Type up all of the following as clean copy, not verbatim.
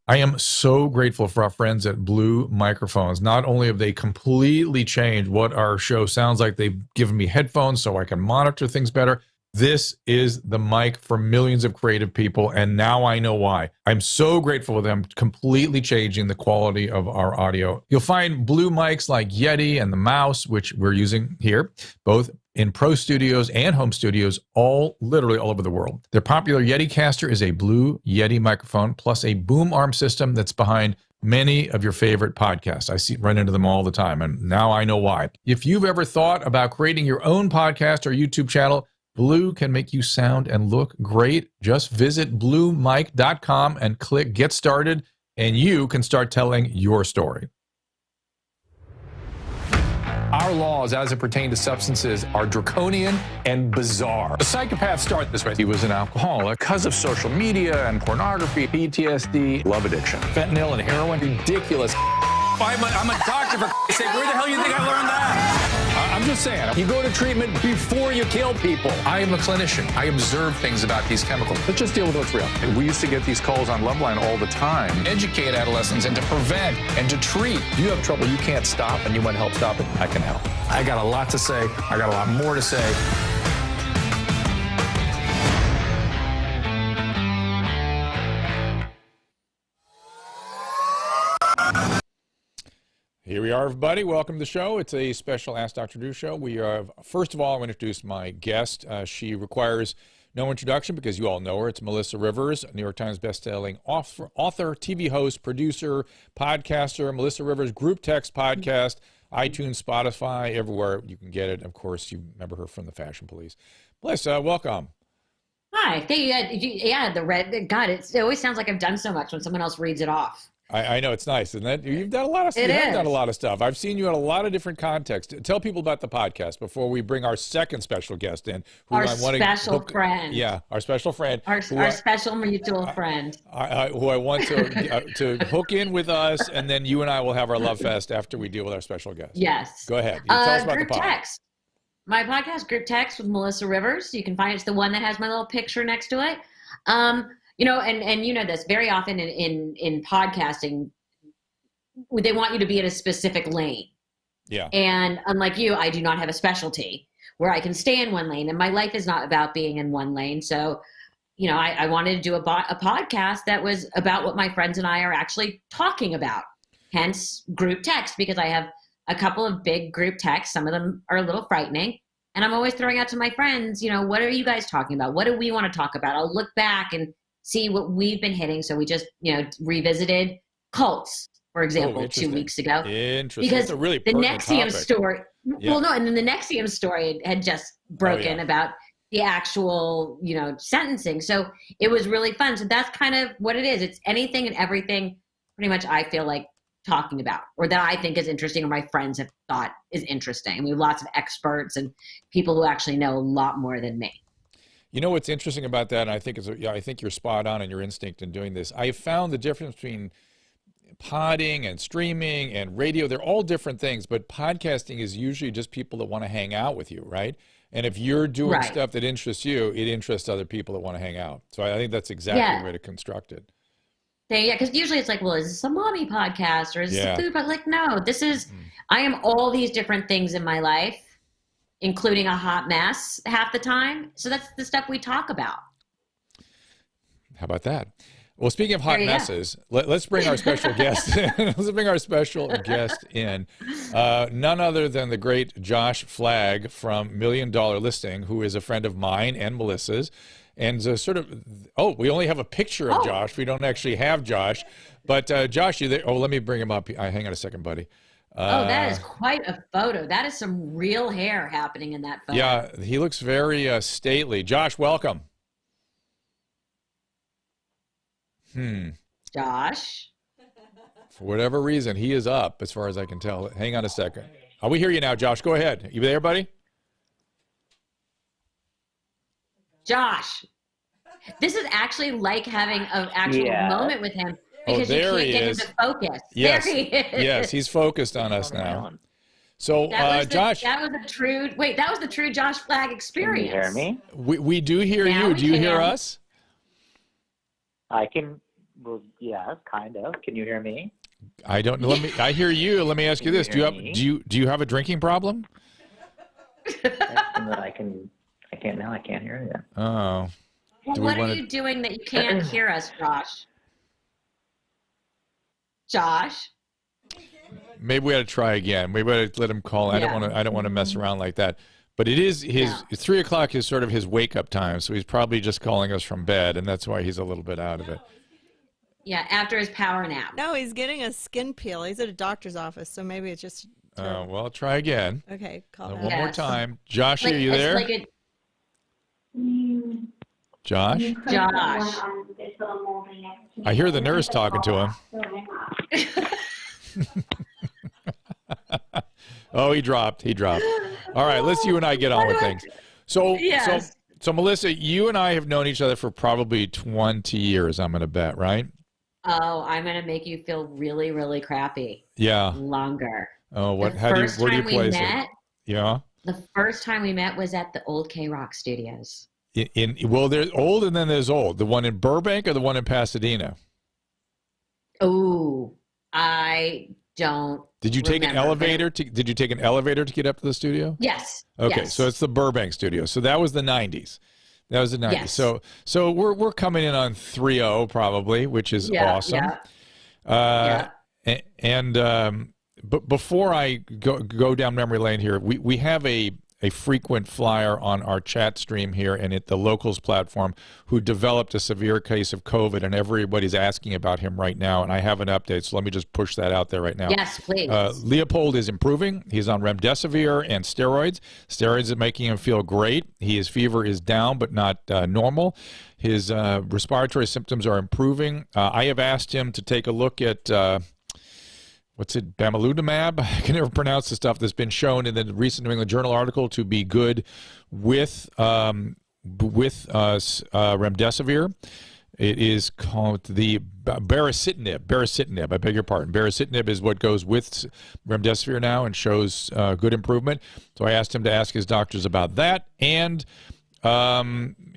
I am so grateful for our friends at Blue Microphones. Not only have they completely changed what our show sounds like, they've given me headphones so I can monitor things better. This is the mic for millions of creative people, and now I know why. I'm so grateful for them completely changing the quality of our audio. You'll find Blue mics like Yeti and the Mouse, which we're using here, both in pro studios and home studios, literally all over the world. Their popular Yeti caster is a Blue Yeti microphone, plus a boom arm system that's behind many of your favorite podcasts. I run into them all the time, and now I know why. If you've ever thought about creating your own podcast or YouTube channel, Blue can make you sound and look great. Just visit bluemic.com and click Get Started, and you can start telling your story. Our laws as it pertains to substances are draconian and bizarre. The psychopaths start this way. He was an alcoholic because of social media and pornography, PTSD, love addiction, fentanyl and heroin. Ridiculous. I'm a doctor, for sake. Where the hell do you think I learned that? I'm just saying, you go to treatment before you kill people. I am a clinician. I observe things about these chemicals. Let's just deal with what's real. We used to get these calls on Loveline all the time. Educate adolescents and to prevent and to treat. If you have trouble you can't stop and you want help stop it, I can help. I got a lot to say. I got a lot more to say. Here we are, everybody. Welcome to the show. It's a special Ask Dr. Drew show. We are, first of all, I want to introduce my guest. She requires no introduction because you all know her. It's Melissa Rivers, New York Times bestselling author, TV host, producer, podcaster. Melissa Rivers, Group Text Podcast, iTunes, Spotify, everywhere you can get it. Of course, you remember her from the Fashion Police. Melissa, welcome. Hi. Thank you. Yeah, the red. God, it always sounds like I've done so much when someone else reads it off. I know, it's nice, isn't it? You've done a lot of stuff. You've done a lot of stuff. I've seen you in a lot of different contexts. Tell people about the podcast before we bring our second special guest in. Our special friend. Yeah, our special friend. Our special mutual friend. Who I want to hook in with us, and then you and I will have our love fest after we deal with our special guest. Yes. Go ahead. Tell us about Group the podcast. Text. My podcast, Group Text with Melissa Rivers. You can find it's the one that has my little picture next to it. You know, and you know this, very often in podcasting, they want you to be in a specific lane. Yeah. And unlike you, I do not have a specialty where I can stay in one lane, and my life is not about being in one lane. So, you know, I wanted to do a podcast that was about what my friends and I are actually talking about. Hence Group Text, because I have a couple of big group texts. Some of them are a little frightening. And I'm always throwing out to my friends, you know, what are you guys talking about? What do we want to talk about? I'll look back and see what we've been hitting. So we just, you know, revisited cults, for example, 2 weeks ago. Interesting. Because a really the NXIVM story, well, no, and then the NXIVM story had just broken about the actual, you know, sentencing. So it was really fun. So that's kind of what it is. It's anything and everything pretty much I feel like talking about, or that I think is interesting, or my friends have thought is interesting. And we have lots of experts and people who actually know a lot more than me. You know what's interesting about that, and I think you're spot on in your instinct in doing this. I have found the difference between podding and streaming and radio, they're all different things, but podcasting is usually just people that want to hang out with you, right? And if you're doing stuff that interests you, it interests other people that want to hang out. So I think that's exactly the way to construct it. Yeah, because usually it's like, well, is this a mommy podcast or is this a food? But like, no, this is, I am all these different things in my life, including a hot mess half the time. So that's the stuff we talk about. How about that? Well, speaking of hot messes, let's bring our special guest in. Let's bring our special guest in. None other than the great Josh Flagg from $1 Million Listing, who is a friend of mine and Melissa's. And we only have a picture of Josh. We don't actually have Josh. But Josh, you there? Oh, let me bring him up. Hang on a second, buddy. That is quite a photo. That is some real hair happening in that photo. Yeah, he looks very stately. Josh, welcome. Josh? For whatever reason, he is up as far as I can tell. Hang on a second. We hear you now, Josh. Go ahead. You there, buddy? Josh, this is actually like having an actual moment with him because you can't get him to focus. Yes. There he is. Yes, he's focused on us now. So, Josh. That was the true Josh Flagg experience. Can you hear me? We do hear you. Do you hear us? I can Well, yes, kind of. Can you hear me? I don't know. I hear you. Let me ask you this. Do you have a drinking problem? That I can't now. I can't hear you. Oh. Well, what are you doing that you can't hear us, Josh? Josh? Maybe we ought to try again. Maybe we ought to let him call. Yeah. I don't want to mess around like that. But it is his 3 o'clock is sort of his wake up time. So he's probably just calling us from bed, and that's why he's a little bit out of it. Yeah, after his power nap. No, he's getting a skin peel. He's at a doctor's office, so maybe it's just. Well, try again. Okay, call one more time. Josh, are you there? Josh? Josh. I hear the nurse talking to him. Oh, he dropped. All right, let's you and I get on with things. So Melissa, you and I have known each other for probably 20 years, I'm going to bet, right? Oh, I'm going to make you feel really, really crappy. Yeah. Longer. Oh, where do you place it? Yeah. The first time we met was at the old K-Rock studios. Well, there's old and then there's old. The one in Burbank or the one in Pasadena? Oh, I don't. Did you take an elevator? Did you take an elevator to get up to the studio? Yes. Okay, yes. so it's the Burbank studio. So that was the 90s. That was the 90s. Yes. So we're coming in on 3-0 probably, which is awesome. Yeah. But before I go down memory lane here, we have a frequent flyer on our chat stream here and at the Locals platform who developed a severe case of COVID, and everybody's asking about him right now, and I have an update, so let me just push that out there right now. Yes, please. Leopold is improving. He's on remdesivir and steroids. Steroids are making him feel great. His fever is down, but not normal. His respiratory symptoms are improving. I have asked him to take a look at bamlanivimab. I can never pronounce the stuff that's been shown in the recent New England Journal article to be good with remdesivir. It is called the baricitinib. I beg your pardon. Baricitinib is what goes with remdesivir now and shows good improvement. So I asked him to ask his doctors about that, and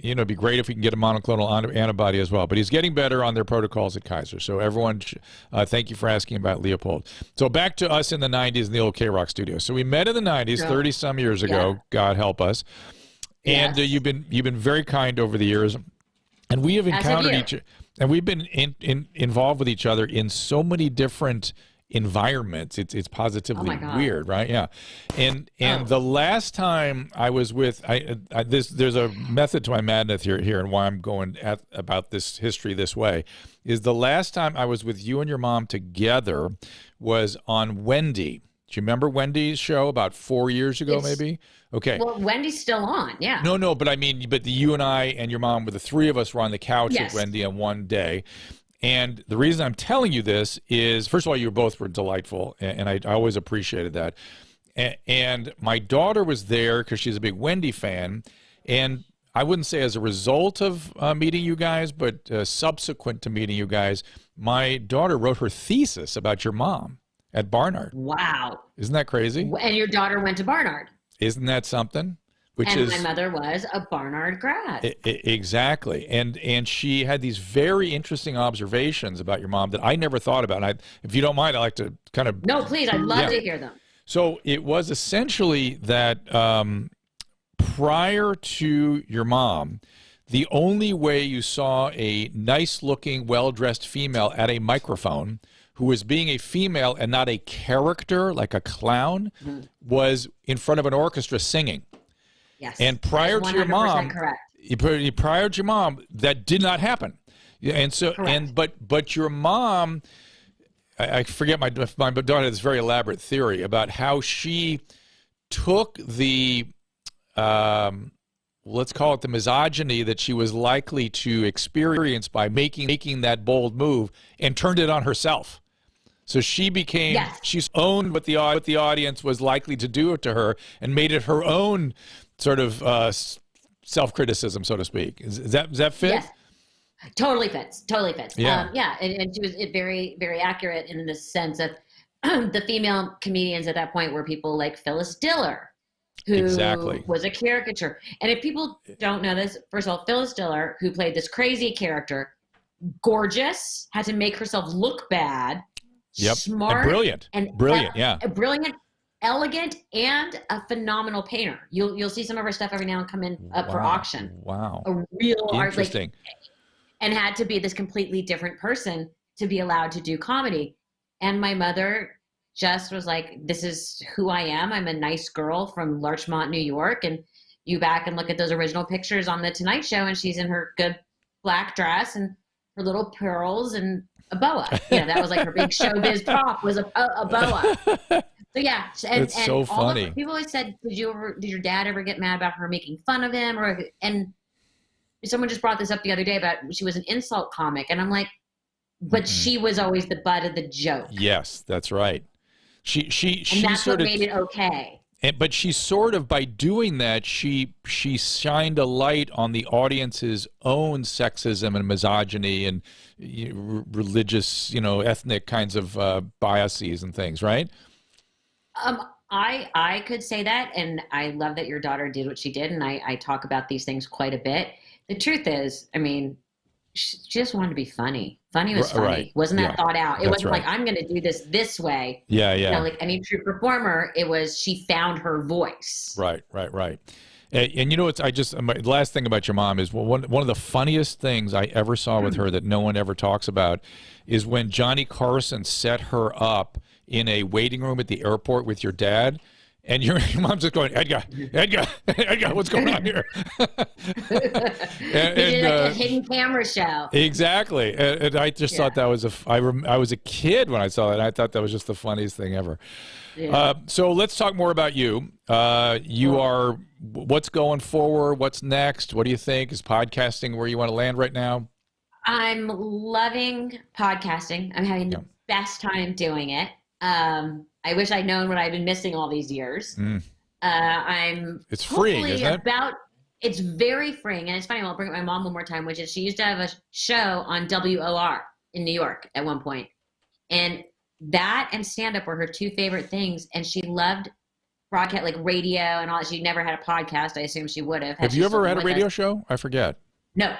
it'd be great if we can get a monoclonal antibody as well. But he's getting better on their protocols at Kaiser. So everyone, thank you for asking about Leopold. So back to us in the 90s in the old K-Rock studio. So we met in the 90s, 30-some years ago. God help us. And you've been very kind over the years. And we have encountered each other. And we've been involved with each other in so many different environments. It's positively weird, right? Yeah. And the last time I was with there's a method to my madness here and why I'm going about this history this way is the last time I was with you and your mom together was on Wendy. Do you remember Wendy's show about 4 years ago, maybe? Okay. Well, Wendy's still on, yeah. No, but I mean, you and I and your mom, the three of us were on the couch with Wendy on one day. And the reason I'm telling you this is, first of all, you both were delightful, and I always appreciated that. And my daughter was there because she's a big Wendy fan, and I wouldn't say as a result of meeting you guys, but subsequent to meeting you guys, my daughter wrote her thesis about your mom at Barnard. Wow. Isn't that crazy? And your daughter went to Barnard. Isn't that something? My mother was a Barnard grad. Exactly. And she had these very interesting observations about your mom that I never thought about. And if you don't mind, I'd like to kind of... No, please. I'd love to hear them. So it was essentially that prior to your mom, the only way you saw a nice-looking, well-dressed female at a microphone who was being a female and not a character like a clown was in front of an orchestra singing. Yes. And prior to your mom, that did not happen. And so, but your mom, I forget my daughter had this very elaborate theory about how she took the, let's call it the misogyny that she was likely to experience by making that bold move and turned it on herself. So she became, she's owned what the audience was likely to do to her and made it her own sort of self-criticism, so to speak. Does that fit? Yes, totally fits. Yeah. And she was very, very accurate in the sense of the female comedians at that point were people like Phyllis Diller, who was a caricature. And if people don't know this, first of all, Phyllis Diller, who played this crazy character, gorgeous, had to make herself look bad. Yep. Smart, and brilliant. Yeah. Brilliant, elegant, and a phenomenal painter. You'll see some of her stuff every now and come in up for auction. Wow. A real art, Interesting. and had to be this completely different person to be allowed to do comedy. And my mother just was like, this is who I am. I'm a nice girl from Larchmont, New York. And you back and look at those original pictures on the Tonight Show, and she's in her good black dress and her little pearls and a boa. That was like her big showbiz prop was a boa. So yeah, It's so funny. People always said, did your dad ever get mad about her making fun of him? And someone just brought this up the other day about she was an insult comic, and I'm like, but she was always the butt of the joke. Yes, that's right. She and that's sort what of made it okay. But she sort of, by doing that, she shined a light on the audience's own sexism and misogyny and religious, ethnic kinds of biases and things, right? I could say that, and I love that your daughter did what she did, and I talk about these things quite a bit. The truth is, I mean, she just wanted to be funny. Funny was funny. Right. Wasn't that thought out? It That's wasn't right. like, I'm going to do this way. Yeah. Like any true performer, it was she found her voice. Right. And my last thing about your mom is one of the funniest things I ever saw with her that no one ever talks about is when Johnny Carson set her up in a waiting room at the airport with your dad. And your mom's just going, Edgar, what's going on here? and like a hidden camera show. Exactly. And I just thought that was I was a kid when I saw that. And I thought that was just the funniest thing ever. Yeah. So let's talk more about you. You are, what's going forward? What's next? What do you think? Is podcasting where you want to land right now? I'm loving podcasting. I'm having the best time doing it. I wish I'd known what I've been missing all these years. It's freeing, isn't it? It's very freeing. And it's funny, I'll bring up my mom one more time, which is she used to have a show on WOR in New York at one point. And that and stand-up were her two favorite things. And she loved broadcast, like radio and all that. She never had a podcast. I assume she would have. Have you ever had a radio show? I forget. No.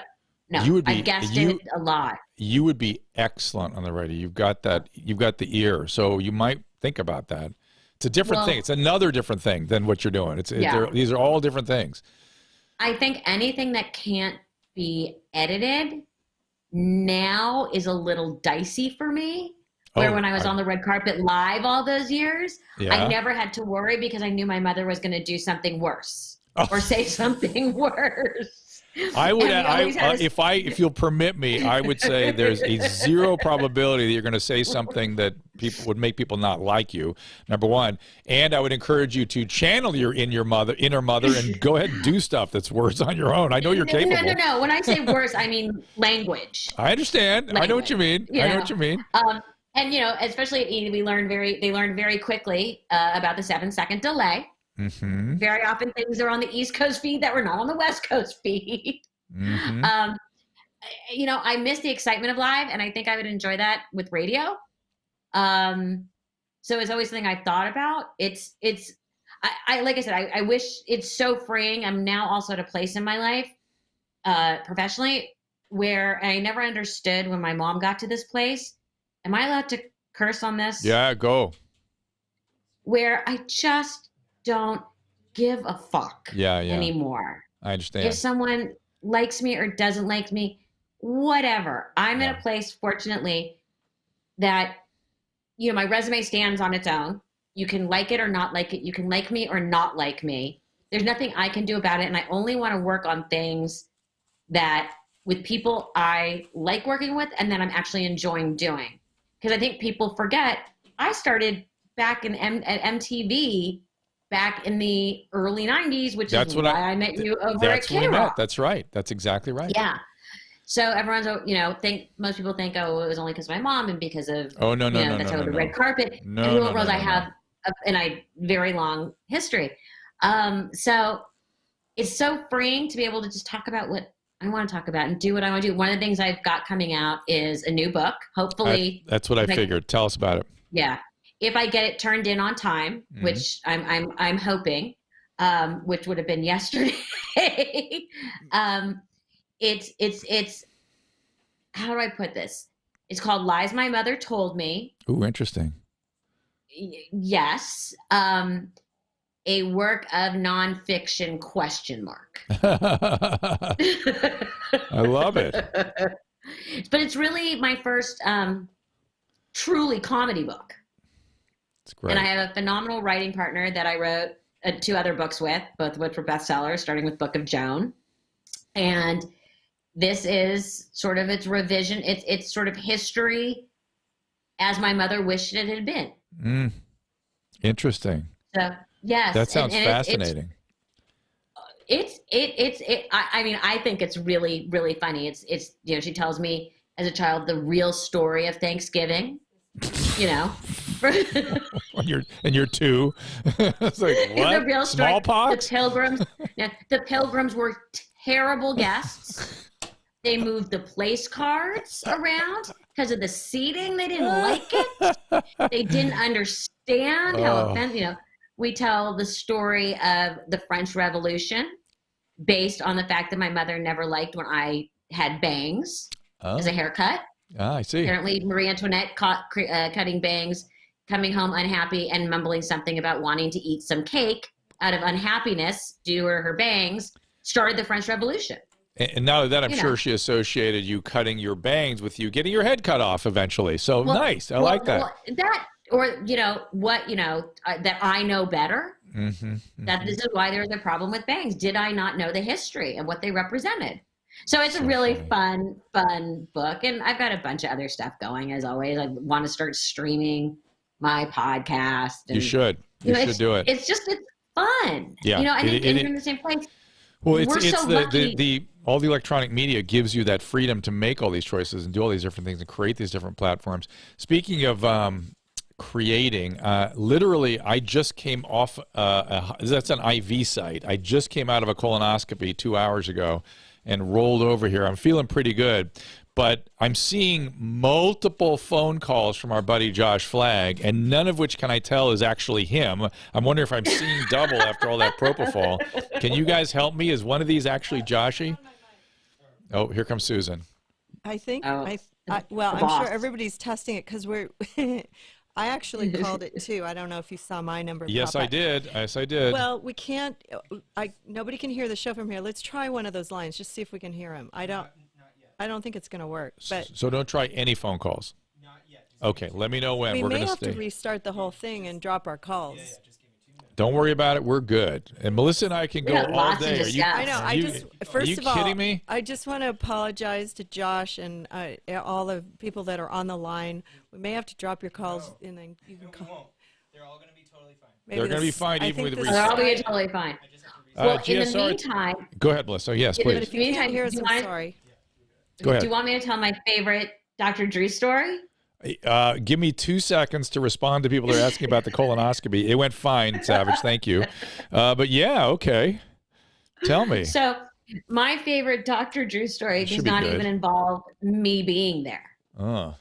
I guessed it a lot. You would be excellent on the radio. You've got the ear. So you might think about that. It's a different thing. It's another different thing than what you're doing. These are all different things. I think anything that can't be edited now is a little dicey for me. Where when I was on the red carpet live all those years, I never had to worry because I knew my mother was going to do something worse or say something worse. I would, if you'll permit me, I would say there's a 0 probability that you're going to say something that people would make people not like you. Number one, and I would encourage you to channel your inner mother, and go ahead and do stuff that's worse on your own. I know you're capable. No. When I say worse, I mean language. I understand. Language. I know what you mean. I know what you mean. And especially at E, they learned very quickly about the 7-second delay. Mm-hmm. Very often things are on the East Coast feed that were not on the West Coast feed. Mm-hmm. I miss the excitement of live, and I think I would enjoy that with radio. So it's always something I've thought about. I like I said, I wish it's so freeing. I'm now also at a place in my life, professionally, where I never understood when my mom got to this place. Am I allowed to curse on this? Yeah, go. Where I just don't give a fuck anymore. I understand. If someone likes me or doesn't like me, whatever. I'm in a place, fortunately, that, my resume stands on its own. You can like it or not like it. You can like me or not like me. There's nothing I can do about it. And I only want to work on things that with people I like working with and that I'm actually enjoying doing. Because I think people forget I started back at MTV back in the early 90s, which is why I met you over at K-Rock. That's right. That's exactly right. Yeah. So everyone's, most people think, it was only because of my mom and because of, that's how the red carpet. No, and people realize I have a very long history. So it's so freeing to be able to just talk about what I want to talk about and do what I want to do. One of the things I've got coming out is a new book. Hopefully. That's what I figured. Tell us about it. Yeah. If I get it turned in on time, which I'm hoping, which would have been yesterday, it's how do I put this? It's called Lies My Mother Told Me. Ooh, interesting. Yes. A work of nonfiction ? I love it. But it's really my first truly comedy book. It's great. And I have a phenomenal writing partner that I wrote 2 other books with, both of which were bestsellers, starting with Book of Joan. And this is sort of its revision. It's sort of history as my mother wished it had been. Interesting. So yes, that sounds fascinating. I mean, I think it's really, really funny. It's she tells me as a child the real story of Thanksgiving. When you're 2, it's like, what? The real story. Smallpox? The pilgrims were terrible guests. They moved the place cards around because of the seating. They didn't like it. They didn't understand how offensive. We tell the story of the French Revolution based on the fact that my mother never liked when I had bangs as a haircut. I see. Apparently, Marie Antoinette caught cutting bangs, coming home unhappy and mumbling something about wanting to eat some cake out of unhappiness due to her bangs, started the French Revolution. And now that I'm sure she associated you cutting your bangs with you getting your head cut off eventually. So nice. I like that. Well, that, or, that I know better. That this is why there's a problem with bangs. Did I not know the history and what they represented? So it's a really fun book. And I've got a bunch of other stuff going, as always. I want to start streaming my podcast. And, you should. You should do it. It's fun. Yeah. I think you're in the same place. Well, it's so the all the electronic media gives you that freedom to make all these choices and do all these different things and create these different platforms. Speaking of creating, literally, I just came off. That's an IV site. I just came out of a colonoscopy 2 hours ago and rolled over here. I'm feeling pretty good, but I'm seeing multiple phone calls from our buddy Josh Flagg, and none of which can I tell is actually him. I'm wondering if I'm seeing double after all that propofol. Can you guys help me? Is one of these actually Joshy? Oh, here comes Susan. I think, well, I'm sure everybody's testing it because we're, I actually called it too. I don't know if you saw my number. Yes, I did. Yes, I did. Well, we can't, nobody can hear the show from here. Let's try one of those lines, just see if we can hear him. I don't think it's going to work. But so don't try any phone calls. Not yet. Okay, let me know when. We We're may going have to restart the whole thing and drop our calls. Yeah, just give me 2 minutes. Don't worry about it. We're good. And Melissa and I can go all day. I know. Are you kidding me? I just want to apologize to Josh and all the people that are on the line. We may have to drop your calls and then you can call. We won't. They're all going to be totally fine. They're going to be fine even with the They're all going to be totally fine. Well, in the meantime, go ahead, Melissa. Yes, please. But if you can't hear us, I'm sorry. Go ahead. Do you want me to tell my favorite Dr. Drew story? Give me 2 seconds to respond to people that are asking about the colonoscopy. It went fine, Savage. Thank you. But yeah, okay. Tell me. So my favorite Dr. Drew story does not even involve me being there. Oh.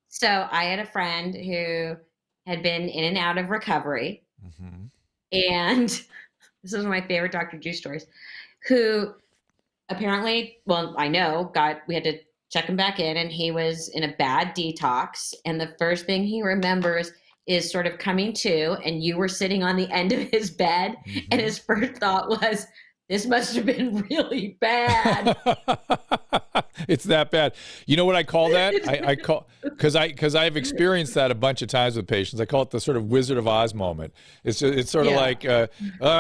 So I had a friend who had been in and out of recovery. And this is one of my favorite Dr. Drew stories, who apparently, well, I know, we had to check him back in, and he was in a bad detox. And the first thing he remembers is sort of coming to, and you were sitting on the end of his bed, and his first thought was, this must have been really bad. It's that bad. You know what I call that? I call, because I've experienced that a bunch of times with patients. I call it the sort of Wizard of Oz moment. It's sort of like, I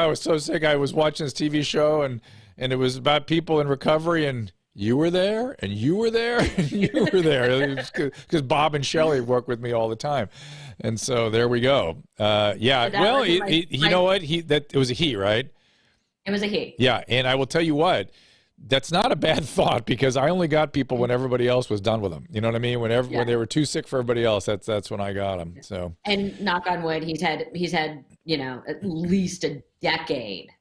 was so sick. I was watching this TV show, and it was about people in recovery, and you were there, and you were there, and you were there. Because Bob and Shelley work with me all the time. And so there we go. Yeah. Well, you know what? It was a he, right? It was a he. Yeah. And I will tell you what, that's not a bad thought, because I only got people when everybody else was done with them. You know what I mean? When they were too sick for everybody else, that's when I got them. So. And knock on wood, he's had at least a decade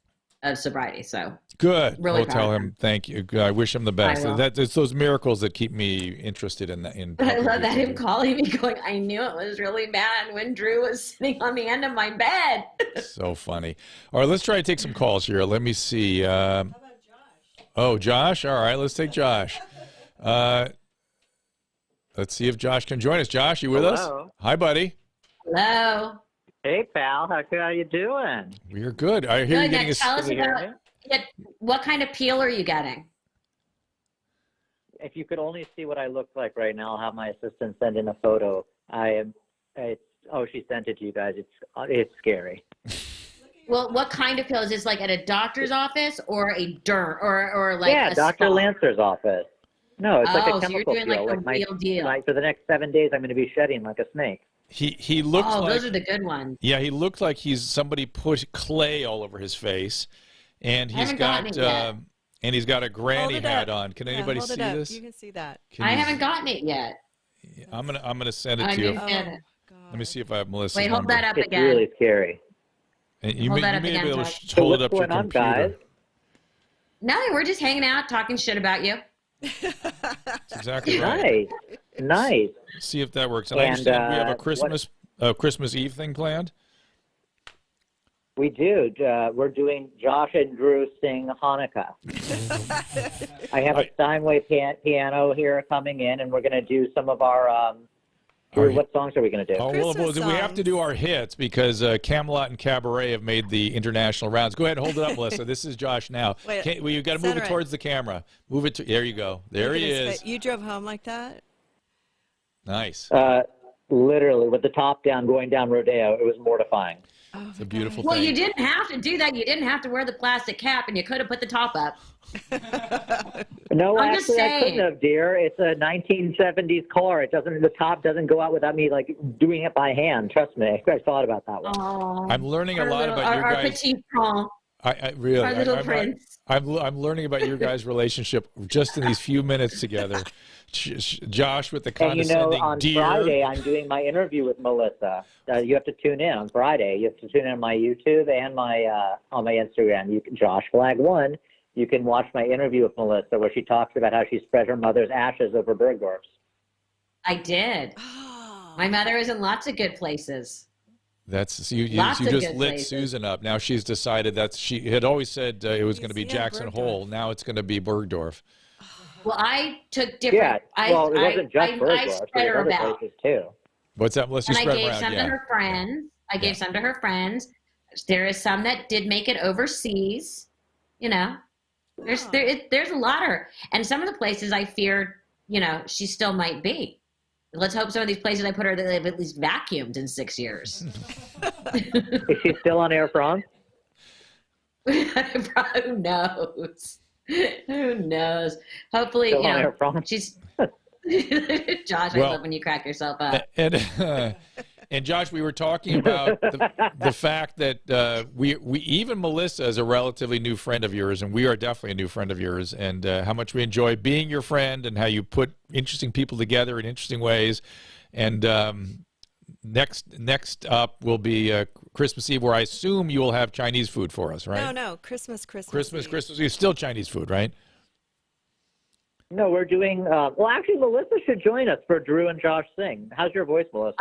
of sobriety. So good. Really we'll tell him thank you. I wish him the best. It's those miracles that keep me interested in that. But I love that him calling me going, I knew it was really bad when Drew was sitting on the end of my bed. So funny. All right, let's try to take some calls here. Let me see. How about Josh? Oh, Josh. All right, let's take Josh. Let's see if Josh can join us. Josh, you with us? Hello. Hi, buddy. Hello. Hey, pal. How you doing? We're good. I hear you Good. Now getting tell us Can you hear about me? what kind of peel are you getting? If you could only see what I look like right now, I'll have my assistant send in a photo. She sent it to you guys. It's scary. Well, what kind of peel? Is this like at a doctor's office or a derm or like Yeah, a Dr. spa? Lancer's office. No, it's like a Oh, so you're chemical doing peel. like the real deal. Like for the next 7 days, I'm going to be shedding like a snake. He looks Oh, like those are the good ones. yeah, he looked like somebody put clay all over his face, and he's haven't gotten it yet. he's got a granny Hold it hat up. on. Can Yeah, anybody hold it see up. this? You can see that. Can I you- haven't gotten it yet. I'm gonna send it I to you. didn't get it. God. Let me see if I have Melissa's Wait, hold number. that up It's again. really scary. And you Hold may, that you up may again, be able to Josh. So hold what's it up to your going on, computer. guys? No, we're just hanging out, talking shit about you. That's exactly right. Nice. See if that works. And I And, understand we have a what- Christmas Eve thing planned. We do. We're doing Josh and Drew sing Hanukkah. I have a Steinway piano here coming in, and we're going to do some of our. Drew, what songs are we going to do? Oh, well, Christmas we have to songs. do our hits because Camelot and Cabaret have made the international rounds. Go ahead and hold it up, Melissa. This is Josh now. Wait, Well, you got to move center it it. towards the camera. Move it. There you go. There Look he at his is. face. You drove home like that? Nice. Literally, with the top down, going down Rodeo. It was mortifying. Oh, It's a beautiful Well, thing. you didn't have to do that. You didn't have to wear the plastic cap, and you could have put the top up. No, I'm just actually, I saying. couldn't have, dear. It's a 1970s car. It doesn't. The top doesn't go out without me like doing it by hand. Trust me. I thought about that one. Oh, I'm learning a our lot little- about your our guys. petit prince, I really, our little prince. I'm learning about your guys' relationship just in these few minutes together. Josh with the And you know, condescending on dear. Friday, I'm doing my interview with Melissa. You have to tune in on Friday. You have to tune in on my YouTube and my on my Instagram. You can Josh Flag 1. You can watch my interview with Melissa where she talks about how she spread her mother's ashes over Bergdorf's. I did. Oh. My mother is in lots of good places. That's you Lots of just good lit places. Susan up. Now she's decided that she had always said it was going to be Museum Jackson Bergdorf. Hole. Now it's going to be Bergdorf. Well, I took different. Yeah, well, it wasn't just I Bergdorf's. spread There her were other about. places too. What's that, Melissa? And I Spread gave around, some yeah. to her friends. I gave some to her friends. There is some that did make it overseas. You know, there's a lot of her, and some of the places I feared, she still might be. Let's hope some of these places I put her that they've at least vacuumed in 6 years. Is she still on Air France? Who knows? Who knows? Hopefully, Still on Air France? she's. Josh, Well, I love when you crack yourself up. And Josh, we were talking about the fact that we even Melissa is a relatively new friend of yours, and we are definitely a new friend of yours, and how much we enjoy being your friend, and how you put interesting people together in interesting ways. And next up will be Christmas Eve, where I assume you will have Chinese food for us, right? No, Christmas Eve, still Chinese food, right? No, we're doing. Well, actually, Melissa should join us for Drew and Josh Sing. How's your voice, Melissa?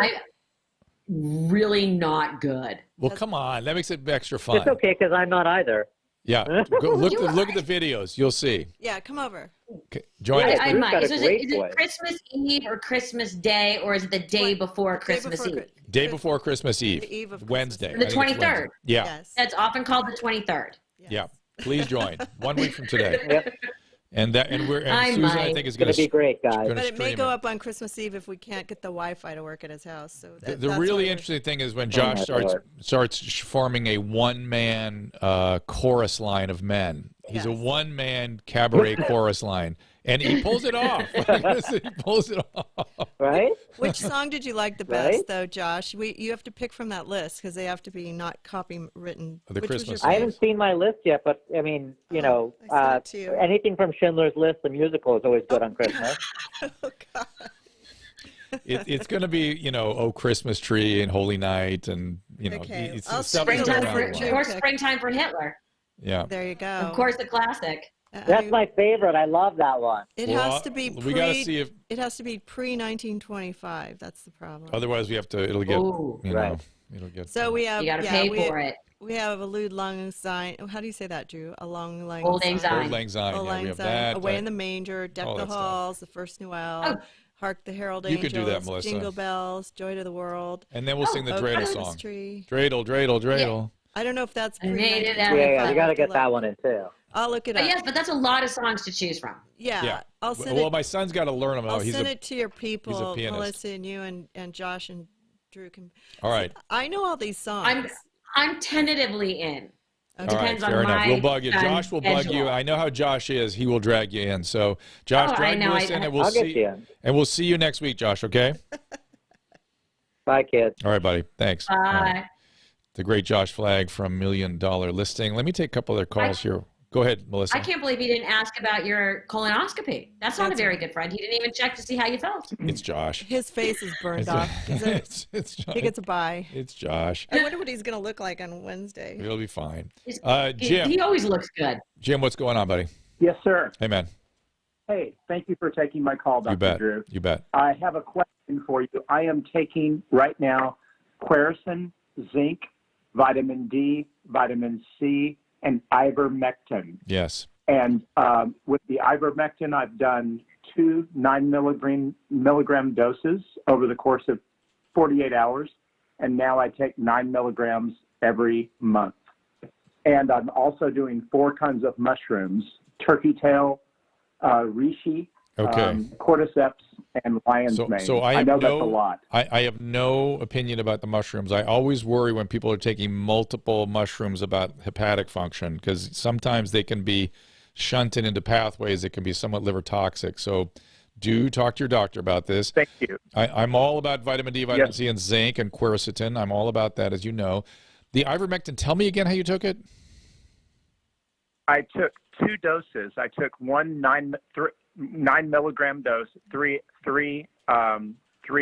Really not good. Well, come on, that makes it extra fun. It's okay because I'm not either. Yeah, look at the videos. You'll see. Yeah, come over. Okay. Join us. I Drew's might. got a So is great it voice. Christmas Eve or Christmas Day, or is it the day before Christmas Eve? Day before Christmas Eve. The eve of Christmas Wednesday. Eve. The I think it's 23rd. Wednesday. Yeah. Yes. That's often called the 23rd. Yes. Yeah. Please join. 1 week from today. Yep. And I Susan, I might. think, is It's going to be great, guys. gonna But it may stream go it. up on Christmas Eve if we can't get the Wi-Fi to work at his house. So The that's really Oh, why interesting thing is when Josh my Lord. starts forming a one-man chorus line of men. He's a Yes. one-man cabaret chorus line, and he pulls it off. He pulls it off. Right? Which song did you like the best, Right? though, Josh? You have to pick from that list because they have to be not copywritten. The Which was Christmas your I song. haven't seen my list yet, but I mean, I sent it to you. anything from Schindler's List, the musical, is always good on Christmas. Oh, God. It's going to be, Oh Christmas Tree and Holy Night, and Okay, it's I'll stuff spring that's Springtime around for, the of line. course, springtime for Hitler. Yeah. There you go. Of course, a classic. That's my favorite. I love that one. It Well, has to be we got to see if it has to be pre 1925. That's the problem. otherwise we have to. It'll get. Ooh, right. It'll get. So we have You got to yeah, pay we, for it. We have a Lud Lang Syne. How do you say that, Drew? A Long Lang Old Lang Syne. Syne. Old Lang Syne. Old Yeah, Lang we have Syne. that. Away in the Manger, Deck all the that stuff. Halls, The First Noel, Oh. Hark the Herald You Angels, could do that, Melissa. Jingle Bells, Joy to the World. And then we'll sing the Oh, dreidel Christmas song. Tree. Dreidel, dreidel, dreidel. I don't know if that's I made it out. Yeah, you got to get that one in too. I'll look it But up. yes, but that's a lot of songs to choose from. Yeah, I'll send Well, it. my son's got to learn them. I'll He's send a, it to your people, pianist. Melissa, and you, and Josh and Drew can. all right. I know all these songs. I'm tentatively in. All right, Depends on fair enough. my We'll bug you. son's Josh will bug you. schedule. I know how Josh is. He will drag you in. So, Josh, Oh, I drag know. Melissa in, and we'll I'll get see. you in. And we'll see you next week, Josh. Okay. Bye, kids. All right, buddy. Thanks. All Bye. right. The great Josh Flagg from $1 Million Listing. Let me take a couple other calls here. Go ahead, Melissa. I can't believe you didn't ask about your colonoscopy. That's not a very good friend. He didn't even check to see how you felt. It's Josh. His face is burned off. It's Josh. He gets a bye. It's Josh. I wonder what he's going to look like on Wednesday. It'll be fine. Jim. He always looks good. Jim, what's going on, buddy? Yes, sir. Hey, man. Hey, thank you for taking my call, Dr. You bet. Drew. You bet. I have a question for you. I am taking right now quercetin, zinc, vitamin D, vitamin C, and ivermectin. Yes. And with the ivermectin, I've done 2 9 milligram doses over the course of 48 hours. And now I take 9 milligrams every month. And I'm also doing 4 kinds of mushrooms: turkey tail, reishi, Okay. cordyceps, and lion's mane. So I I have know no, that's a lot. I have no opinion about the mushrooms. I always worry when people are taking multiple mushrooms about hepatic function, because sometimes they can be shunted into pathways that can be somewhat liver toxic. So do talk to your doctor about this. Thank you. I'm all about vitamin D, vitamin Yes. C, and zinc, and quercetin. I'm all about that, as you know. The ivermectin, tell me again how you took it. I took 2 doses. I took 1 9 milligram dose, 3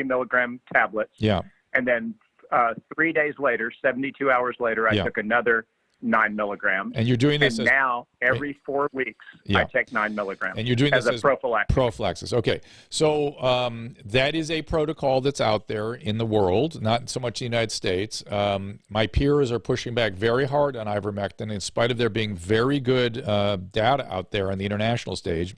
milligram tablets, Yeah. and then 3 days later, 72 hours later, I Yeah. took another 9 milligrams. And you're doing this And as now, every 4 weeks, Yeah. I take 9 milligrams. And you're doing as this a as prophylaxis. prophylaxis. Okay. So that is a protocol that's out there in the world, not so much in the United States. My peers are pushing back very hard on ivermectin, in spite of there being very good data out there on the international stage.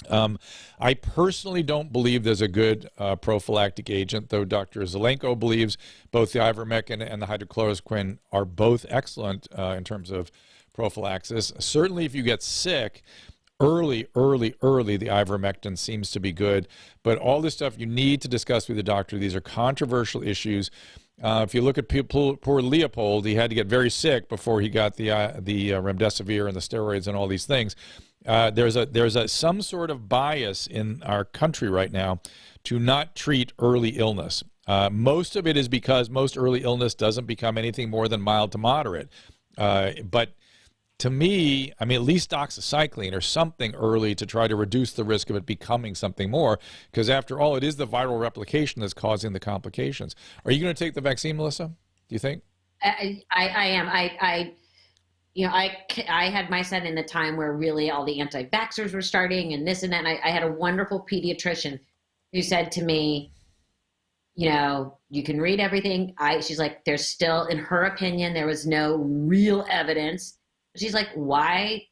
I personally don't believe there's a good prophylactic agent, though Dr. Zelenko believes both the ivermectin and the hydrochloroquine are both excellent in terms of prophylaxis. Certainly, if you get sick, early, the ivermectin seems to be good. But all this stuff you need to discuss with the doctor. These are controversial issues. If you look at poor Leopold, he had to get very sick before he got the remdesivir and the steroids and all these things. There's some sort of bias in our country right now to not treat early illness. Most of it is because most early illness doesn't become anything more than mild to moderate. But to me, I mean, at least doxycycline or something early to try to reduce the risk of it becoming something more, because after all, it is the viral replication that's causing the complications. Are you going to take the vaccine, Melissa? Do you think? I am. I had my son in the time where really all the anti-vaxxers were starting and this and that. And I had a wonderful pediatrician who said to me, you can read everything. She's like, there's still, in her opinion, there was no real evidence. She's like, why,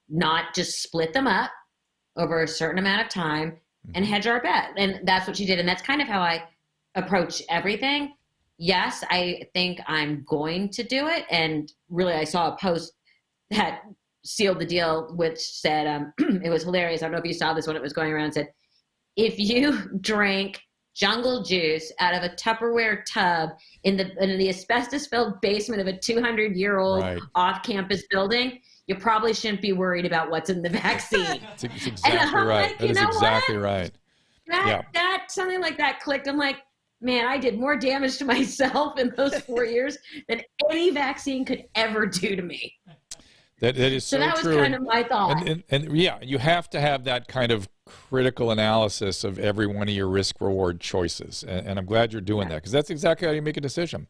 not just split them up over a certain amount of time and hedge our bet? And that's what she did. And that's kind of how I approach everything. Yes, I think I'm going to do it. And really, I saw a post that sealed the deal, which said, it was hilarious. I don't know if you saw this when it was going around. It said, if you drank jungle juice out of a Tupperware tub in the asbestos-filled basement of a 200-year-old Right. off-campus building, you probably shouldn't be worried about what's in the vaccine. It's exactly right. like, That is exactly right. That something like that clicked. I'm like, man, I did more damage to myself in those 4 years than any vaccine could ever do to me. That is so that true. was kind of my thought. And yeah, you have to have that kind of critical analysis of every one of your risk-reward choices. And I'm glad you're doing that, because that's exactly how you make a decision.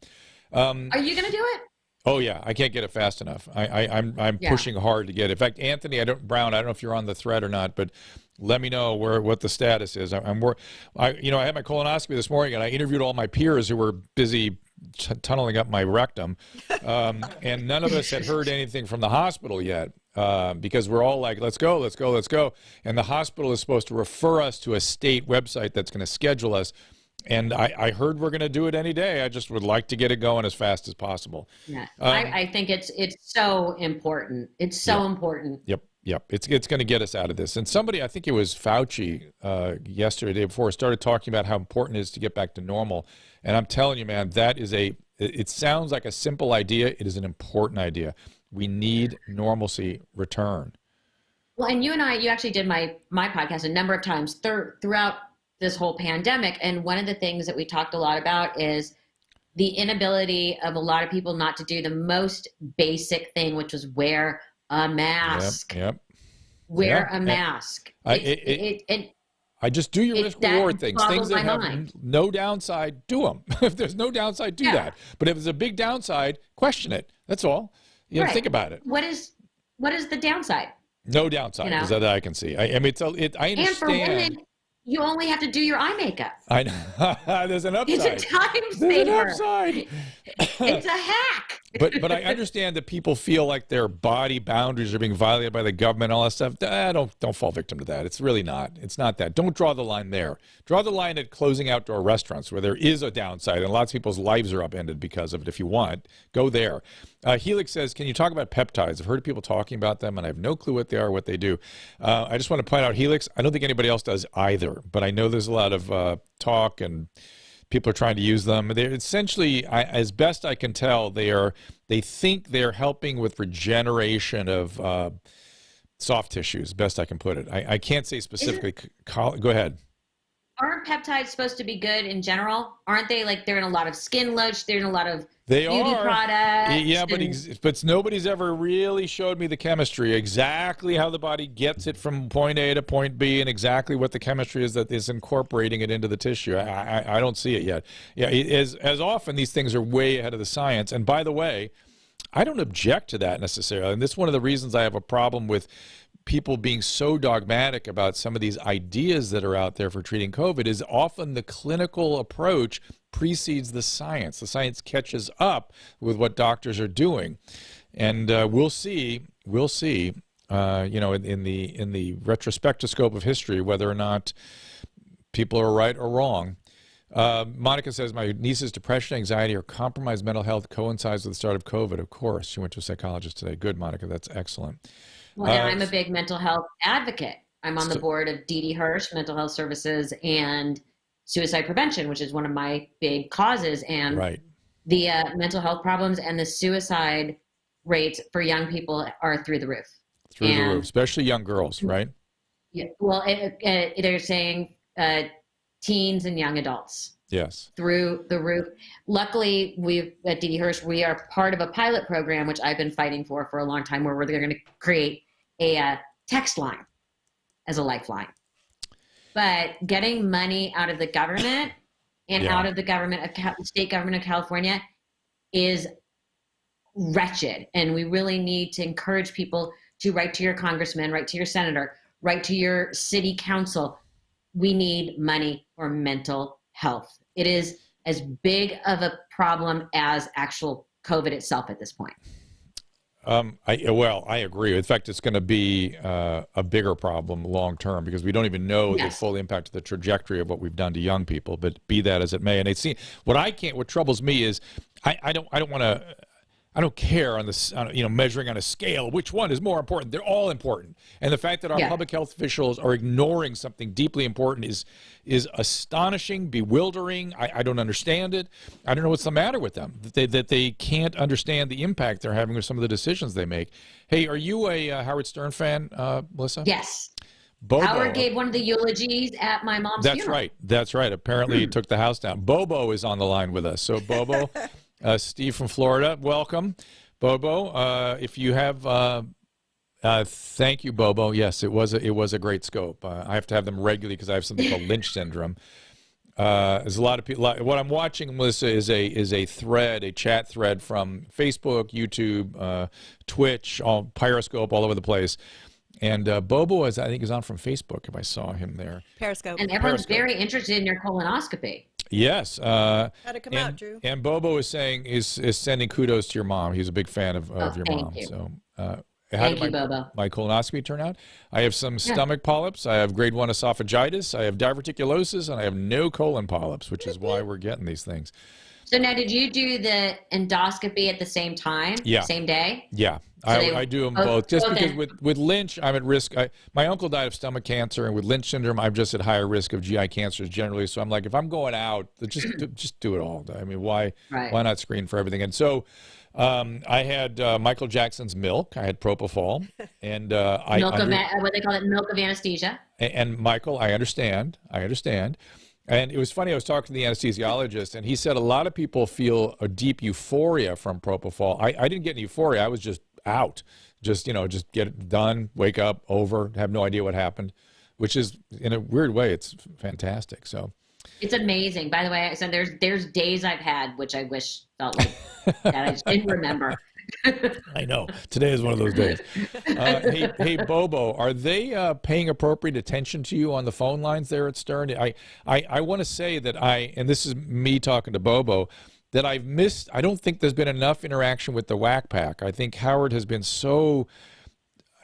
Are you going to do it? Oh yeah, I can't get it fast enough. I'm pushing hard to get it. In fact, Anthony Brown, I don't know if you're on the thread or not, but let me know what the status is. I had my colonoscopy this morning, and I interviewed all my peers who were busy tunneling up my rectum, and none of us had heard anything from the hospital yet. because we're all like, let's go, let's go, let's go. And the hospital is supposed to refer us to a state website that's going to schedule us. And I heard we're going to do it any day. I just would like to get it going as fast as possible. Yeah, I think it's so important. It's so important. Yep. It's going to get us out of this. And somebody, I think it was Fauci yesterday, the day before, started talking about how important it is to get back to normal. And I'm telling you, man, that is it sounds like a simple idea. It is an important idea. We need normalcy return. Well, and you actually did my podcast a number of times throughout this whole pandemic. And one of the things that we talked a lot about is the inability of a lot of people not to do the most basic thing, which was wear a mask. Yep. Wear a mask. I just do your risk reward things. Things that have no downside, do them. If there's no downside, do that. But if there's a big downside, question it. That's all. Think about it. What is the downside? No downside, is that I can see. I mean, I understand. And for women, you only have to do your eye makeup. I know. There's an upside. It's a time saver. There's an upside. It's a hack. But I understand that people feel like their body boundaries are being violated by the government, all that stuff. Don't fall victim to that. It's really not. It's not that. Don't draw the line there. Draw the line at closing outdoor restaurants where there is a downside and lots of people's lives are upended because of it. If you want, go there. Helix says, can you talk about peptides? I've heard people talking about them, and I have no clue what they are, what they do. I just want to point out, Helix, I don't think anybody else does either, but I know there's a lot of talk and people are trying to use them. They're essentially, as best I can tell, they think they're helping with regeneration of soft tissues, best I can put it. I can't say specifically. Go ahead. Aren't peptides supposed to be good in general? Aren't they? Like, they're in a lot of skin lotion, they're in a lot of beauty products. Yeah, but nobody's ever really showed me the chemistry, exactly how the body gets it from point A to point B, and exactly what the chemistry is that is incorporating it into the tissue. I don't see it yet. Yeah, as often these things are way ahead of the science. And by the way, I don't object to that necessarily. And this is one of the reasons I have a problem with people being so dogmatic about some of these ideas that are out there for treating COVID is often the clinical approach precedes the science. The science catches up with what doctors are doing. And we'll see, in the retrospectoscope of history, whether or not people are right or wrong. Monica says, my niece's depression, anxiety, or compromised mental health coincides with the start of COVID. Of course, she went to a psychologist today. Good, Monica. That's excellent. Well, and I'm a big mental health advocate. I'm on the board of D.D. Hirsch Mental Health Services and suicide prevention, which is one of my big causes. And the mental health problems and the suicide rates for young people are through the roof. Through the roof, especially young girls, right? Yeah. Well, they're saying teens and young adults. Yes. Through the roof. Luckily, at D.D. Hirsch, we are part of a pilot program, which I've been fighting for a long time, where they're going to create a text line as a lifeline. But getting money out of the government and out of the state government of California is wretched. And we really need to encourage people to write to your congressman, write to your senator, write to your city council. We need money for mental health. It is as big of a problem as actual COVID itself at this point. I agree. In fact, it's going to be a bigger problem long term because we don't even know the full impact of the trajectory of what we've done to young people. But be that as it may, and what troubles me is I don't care on this, measuring on a scale, which one is more important. They're all important. And the fact that our public health officials are ignoring something deeply important is astonishing, bewildering. I don't understand it. I don't know what's the matter with them, that they can't understand the impact they're having with some of the decisions they make. Hey, are you a Howard Stern fan, Melissa? Yes. Bobo. Howard gave one of the eulogies at my mom's funeral. That's right. Apparently he took the house down. Bobo is on the line with us. So Bobo... Steve from Florida, welcome. Bobo, if you have, thank you, Bobo. Yes, it was a great scope. I have to have them regularly because I have something called Lynch syndrome. There's a lot of people. What I'm watching, Melissa, is a chat thread from Facebook, YouTube, Twitch, Periscope, all over the place. And Bobo, I think, is on from Facebook, if I saw him there. Periscope. And everyone's very interested in your colonoscopy. Yes. How'd it come out, Drew? And Bobo is sending kudos to your mom. He's a big fan of your mom. You. So How Thank you, did Bobo. my colonoscopy turn out? I have some stomach polyps. I have grade 1 esophagitis. I have diverticulosis, and I have no colon polyps, which is why we're getting these things. So now, did you do the endoscopy at the same time? Yeah. Same day? Yeah, So I do them both. Just both because in. with Lynch, I'm at risk. My uncle died of stomach cancer, and with Lynch syndrome, I'm just at higher risk of GI cancers generally. So I'm like, if I'm going out, just do it all. I mean, why not screen for everything? And so I had Michael Jackson's milk. I had propofol, and what they call it, milk of anesthesia. And Michael, I understand. And it was funny, I was talking to the anesthesiologist, and he said a lot of people feel a deep euphoria from propofol. I didn't get any euphoria. I was just out. Just get it done, wake up, over, have no idea what happened, which is, in a weird way, it's fantastic. So it's amazing. By the way, so there's days I've had, which I wish felt like that I just didn't remember. I know. Today is one of those days. Hey, Bobo, are they paying appropriate attention to you on the phone lines there at Stern? I want to say that and this is me talking to Bobo, that I've missed. I don't think there's been enough interaction with the Whack Pack. I think Howard has been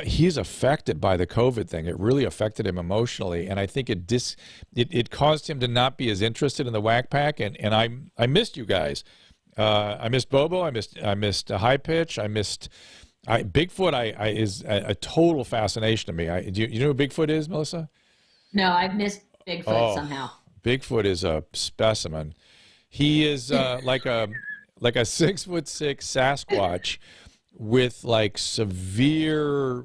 he's affected by the COVID thing. It really affected him emotionally, and I think it caused him to not be as interested in the Whack Pack. And I missed you guys. I missed Bobo. I missed High Pitch. I missed Bigfoot. Is a total fascination to me. Do you know who Bigfoot is, Melissa? No, I've missed Bigfoot somehow. Bigfoot is a specimen. He is like a 6'6" Sasquatch with like severe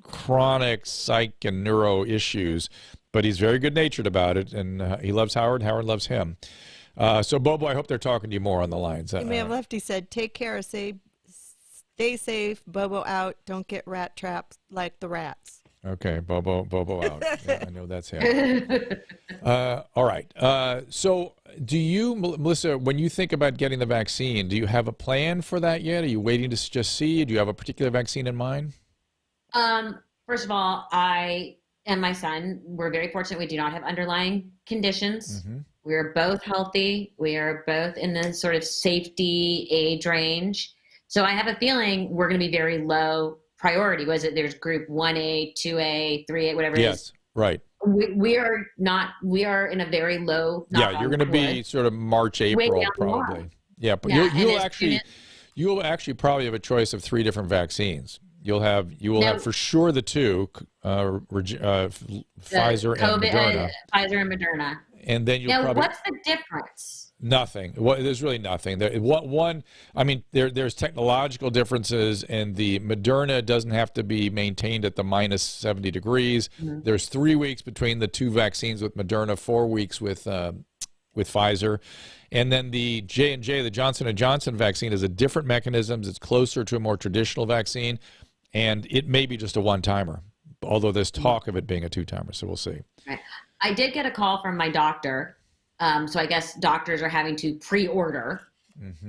chronic psych and neuro issues, but he's very good natured about it, and he loves Howard. Howard loves him. So, Bobo, I hope they're talking to you more on the lines. You may have left. He said, take care, stay safe, Bobo out, don't get rat trapped like the rats. Okay, Bobo out. Yeah, I know that's him. All right. So do you, Melissa, when you think about getting the vaccine, do you have a plan for that yet? Are you waiting to just see? Do you have a particular vaccine in mind? First of all, I and my son, we're very fortunate. We do not have underlying conditions. Mm-hmm. We're both healthy. We are both in the sort of safety age range. So I have a feeling we're going to be very low priority. Was it there's group 1A, 2A, 3A, whatever it is? Yes, right. We are in a very low. Yeah, you're going to be sort of March, April, probably. Yeah, but you'll actually probably have a choice of 3 different vaccines. You will have for sure the 2, Pfizer and Moderna. Pfizer and Moderna. And then what's the difference? Nothing. Well, there's really nothing. There's technological differences, and the Moderna doesn't have to be maintained at the minus 70 degrees. Mm-hmm. There's 3 weeks between the 2 vaccines with Moderna, 4 weeks with Pfizer. And then the J&J, the Johnson & Johnson vaccine, is a different mechanism. It's closer to a more traditional vaccine, and it may be just a one-timer, although there's talk of it being a 2-timer, so we'll see. Right. I did get a call from my doctor. So I guess doctors are having to pre-order,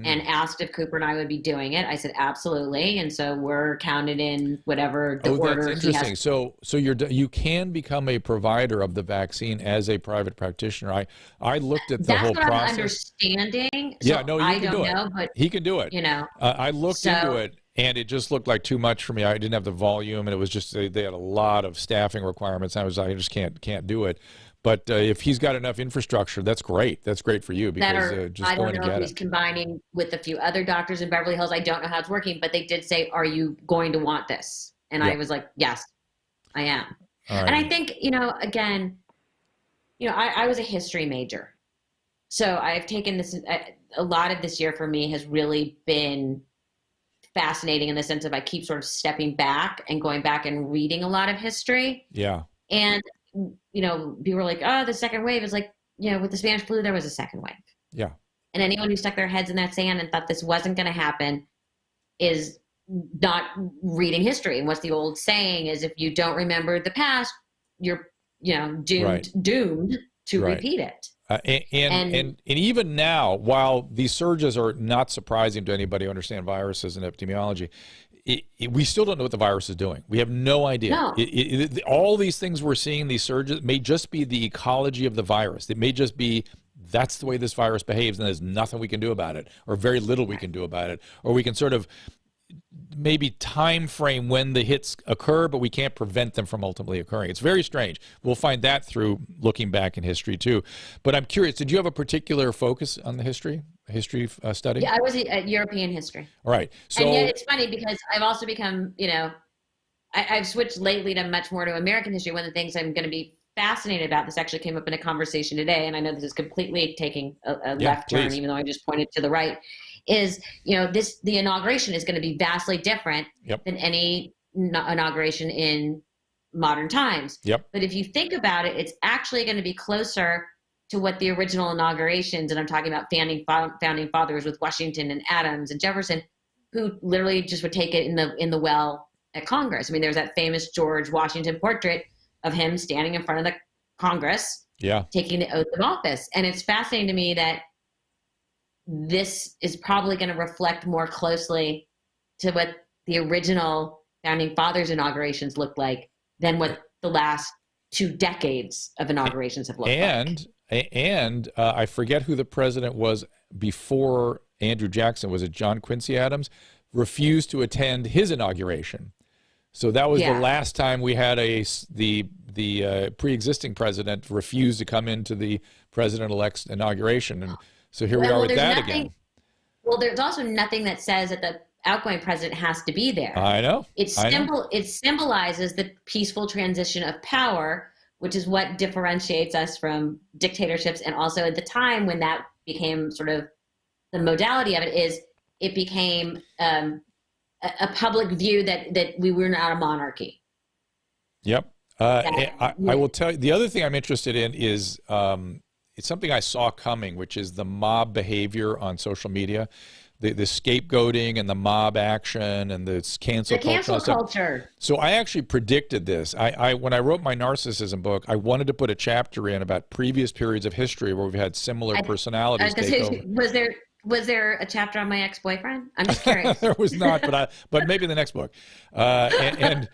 and asked if Cooper and I would be doing it. I said, absolutely. And so we're counted in whatever the order. That's interesting. So you can become a provider of the vaccine as a private practitioner. I looked at the whole process. That's what I'm understanding. So yeah, no, I don't know, but he can do it. I looked into it, and it just looked like too much for me. I didn't have the volume, and it was just they had a lot of staffing requirements. I just can't do it. But if he's got enough infrastructure, that's great. That's great for you because just I going don't to know get if he's combining with a few other doctors in Beverly Hills. I don't know how it's working, but they did say, "Are you going to want this?" And I was like, "Yes, I am." Right. And I think again, I was a history major, so I've taken this. A lot of this year for me has really been fascinating in the sense of I keep sort of stepping back and going back and reading a lot of history. Yeah, and. People were like, oh, the second wave is like, with the Spanish flu, there was a second wave. Yeah. And anyone who stuck their heads in that sand and thought this wasn't going to happen is not reading history. And what's the old saying is if you don't remember the past, you're, doomed to repeat it. And even now, while these surges are not surprising to anybody who understands viruses and epidemiology, we still don't know what the virus is doing. We have no idea. No. All these things we're seeing, these surges, may just be the ecology of the virus. It may just be that's the way this virus behaves, and there's nothing we can do about it, or very little we can do about it. Or we can sort of maybe time frame when the hits occur, but we can't prevent them from ultimately occurring. It's very strange. We'll find that through looking back in history too. But I'm curious, did you have a particular focus on the history study? Yeah, I was at European history. All right. So, and yet it's funny because I've also become, I've switched lately to much more to American history. One of the things I'm going to be fascinated about, this actually came up in a conversation today, and I know this is completely taking a left turn, even though I just pointed to the right, is, the inauguration is going to be vastly different than any inauguration in modern times. But if you think about it, it's actually going to be closer to what the original inaugurations, and I'm talking about founding fathers with Washington and Adams and Jefferson, who literally just would take it in the well at Congress. I mean, there's that famous George Washington portrait of him standing in front of the Congress, taking the oath of office. And it's fascinating to me that this is probably going to reflect more closely to what the original founding fathers inaugurations looked like than what the last 2 decades of inaugurations have looked like. And I forget who the president was before Andrew Jackson. Was it John Quincy Adams? Refused to attend his inauguration. So that was the last time we had the pre-existing president refused to come into the president-elect's inauguration. And so here we are with that again. Well, there's also nothing that says that the outgoing president has to be there. I know. It symbolizes the peaceful transition of power, which is what differentiates us from dictatorships. And also at the time when that became sort of the modality of it, is it became a public view that we were not a monarchy. Yep. I will tell you, the other thing I'm interested in is it's something I saw coming, which is the mob behavior on social media, the scapegoating and the mob action and the cancel culture. So I actually predicted this. When I wrote my narcissism book, I wanted to put a chapter in about previous periods of history where we've had similar personalities take over. Was there a chapter on my ex-boyfriend? I'm just curious. There was not, but maybe the next book. But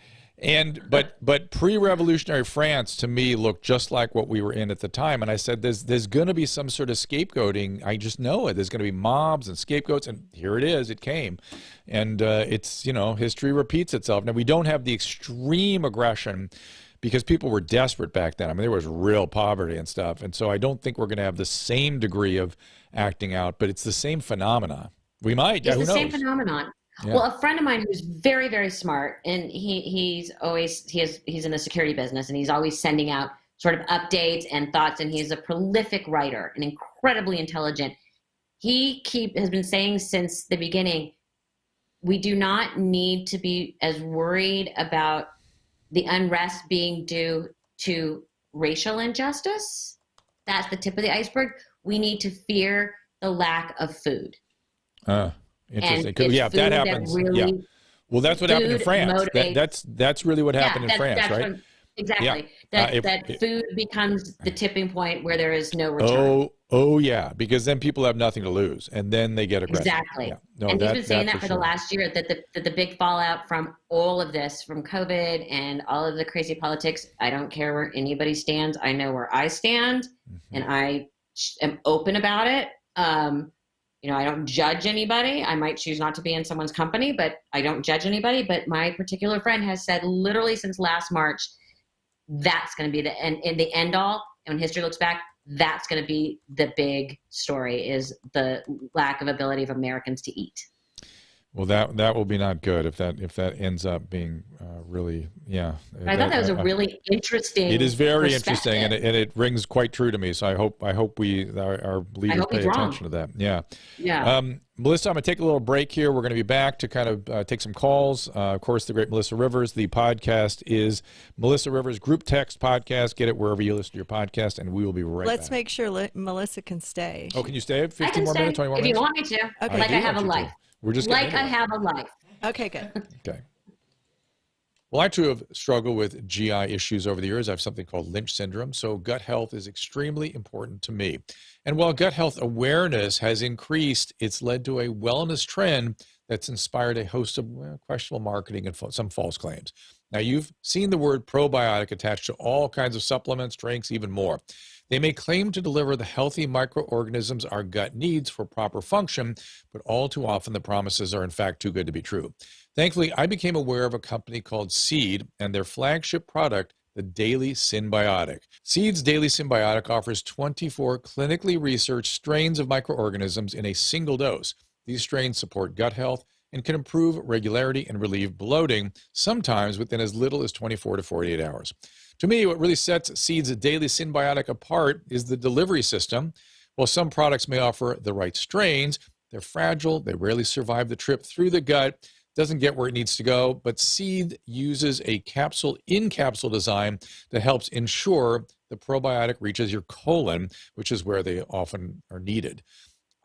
pre-revolutionary France to me looked just like what we were in at the time. And I said, there's going to be some sort of scapegoating. I just know it. There's going to be mobs and scapegoats, and here it is. It came, and it's history repeats itself. Now we don't have the extreme aggression because people were desperate back then. I mean, there was real poverty and stuff, and so I don't think we're going to have the same degree of acting out, but it's the same phenomena. We might. It's the same phenomenon. Yeah. Well, a friend of mine who's very, very smart, and he's in the security business, and he's always sending out sort of updates and thoughts, and he's a prolific writer and incredibly intelligent. He has been saying since the beginning, we do not need to be as worried about the unrest being due to racial injustice. That's the tip of the iceberg. We need to fear the lack of food. Interesting. Yeah, if that happens. Well, that's what happened in France. That's really what happened in France, right? Exactly. Yeah. That food becomes the tipping point where there is no return. Oh yeah, because then people have nothing to lose, and then they get aggressive. Exactly. Yeah. No, and he's been saying that for the last year, that the big fallout from all of this, from COVID and all of the crazy politics, I don't care where anybody stands. I know where I stand, and I am open about it. I don't judge anybody. I might choose not to be in someone's company, but I don't judge anybody. But my particular friend has said literally since last March, that's going to be the end all. And when history looks back, that's going to be the big story, is the lack of ability of Americans to eat. Well, that will be not good if that ends up being really, yeah. I thought that was a really interesting. It is very interesting, and it rings quite true to me. So I hope our leaders pay attention to that. Yeah. Yeah. Melissa, I'm going to take a little break here. We're going to be back to kind of take some calls. Of course, the great Melissa Rivers. The podcast is Melissa Rivers Group Text Podcast. Get it wherever you listen to your podcast, and we will be right back. Let's make sure Melissa can stay. Oh, can you stay? 15 more minutes, 21 minutes? If you want me to. Okay. Like I have a life. We're just like I have a life. Okay, good. Okay. Well, I too have struggled with GI issues over the years. I have something called Lynch syndrome, so gut health is extremely important to me. And while gut health awareness has increased, it's led to a wellness trend that's inspired a host of questionable marketing and some false claims. Now, you've seen the word probiotic attached to all kinds of supplements, drinks, even more. They may claim to deliver the healthy microorganisms our gut needs for proper function, but all too often the promises are in fact too good to be true. Thankfully, I became aware of a company called Seed and their flagship product, the Daily Synbiotic. Seed's Daily Synbiotic offers 24 clinically researched strains of microorganisms in a single dose. These strains support gut health and can improve regularity and relieve bloating, sometimes within as little as 24 to 48 hours. To me, what really sets Seed's Daily Synbiotic apart is the delivery system. While some products may offer the right strains, they're fragile, they rarely survive the trip through the gut, doesn't get where it needs to go, but Seed uses a capsule-in-capsule design that helps ensure the probiotic reaches your colon, which is where they often are needed.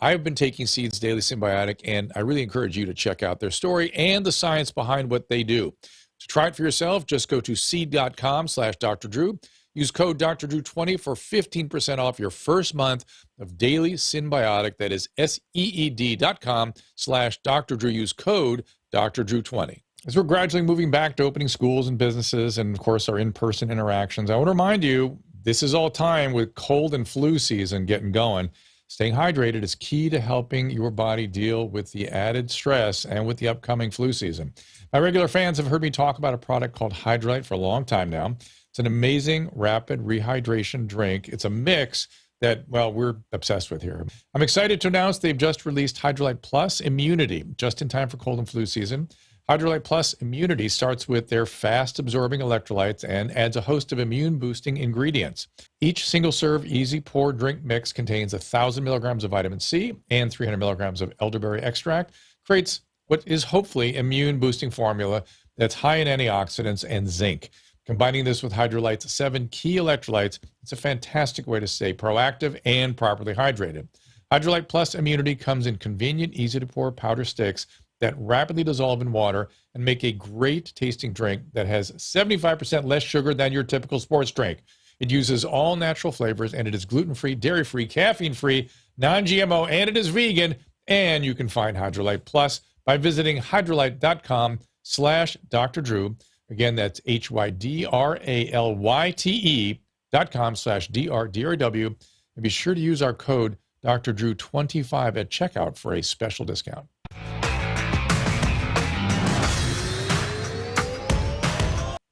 I've been taking Seed's Daily Synbiotic, and I really encourage you to check out their story and the science behind what they do. To try it for yourself, just go to seed.com/Dr. Drew. Use code Dr. Drew 20 for 15% off your first month of Daily Synbiotic. That is SEED.com/Dr. Drew. Use code Dr. Drew 20. As we're gradually moving back to opening schools and businesses and, of course, our in-person interactions, I want to remind you, this is all time with cold and flu season getting going. Staying hydrated is key to helping your body deal with the added stress and with the upcoming flu season. My regular fans have heard me talk about a product called Hydralyte for a long time now. It's an amazing rapid rehydration drink. It's a mix that, well, we're obsessed with here. I'm excited to announce they've just released Hydralyte Plus Immunity, just in time for cold and flu season. Hydralyte Plus Immunity starts with their fast-absorbing electrolytes and adds a host of immune-boosting ingredients. Each single-serve, easy-pour drink mix contains 1,000 milligrams of vitamin C and 300 milligrams of elderberry extract, creates what is hopefully immune-boosting formula that's high in antioxidants and zinc. Combining this with Hydralyte's 7 key electrolytes, it's a fantastic way to stay proactive and properly hydrated. Hydralyte Plus Immunity comes in convenient, easy-to-pour powder sticks that rapidly dissolve in water and make a great tasting drink that has 75% less sugar than your typical sports drink. It uses all natural flavors, and it is gluten-free, dairy-free, caffeine-free, non-GMO, and it is vegan. And you can find Hydralyte Plus by visiting hydralyte.com/Dr. Drew. Again, that's HYDRALYTE.com/DRDRW. And be sure to use our code Dr. Drew 25 at checkout for a special discount.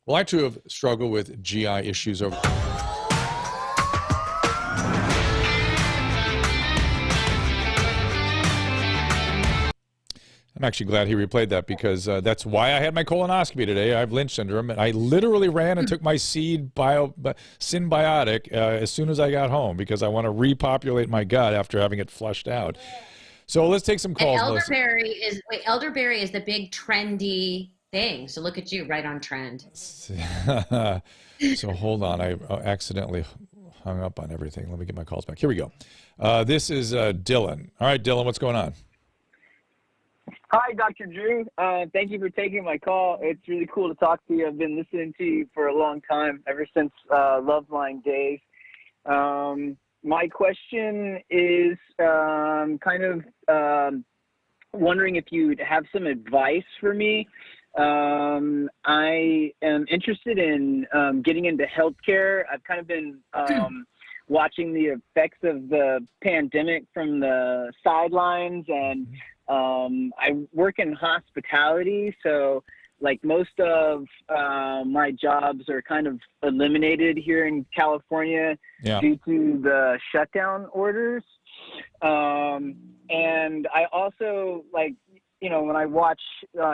Well, I too have struggled with GI issues over. I'm actually glad he replayed that because that's why I had my colonoscopy today. I have Lynch syndrome, and I literally ran and took my Synbiotic as soon as I got home because I want to repopulate my gut after having it flushed out. So let's take some calls. And elderberry is the big trendy thing. So look at you, right on trend. So hold on. I accidentally hung up on everything. Let me get my calls back. Here we go. This is Dylan. All right, Dylan, what's going on? Hi, Dr. Drew. Thank you for taking my call. It's really cool to talk to you. I've been listening to you for a long time, ever since Loveline days. My question is wondering if you'd have some advice for me. I am interested in getting into healthcare. I've kind of been watching the effects of the pandemic from the sidelines, and I work in hospitality, so like most of my jobs are kind of eliminated here in California due to the shutdown orders. And I also, like, you know, when I watch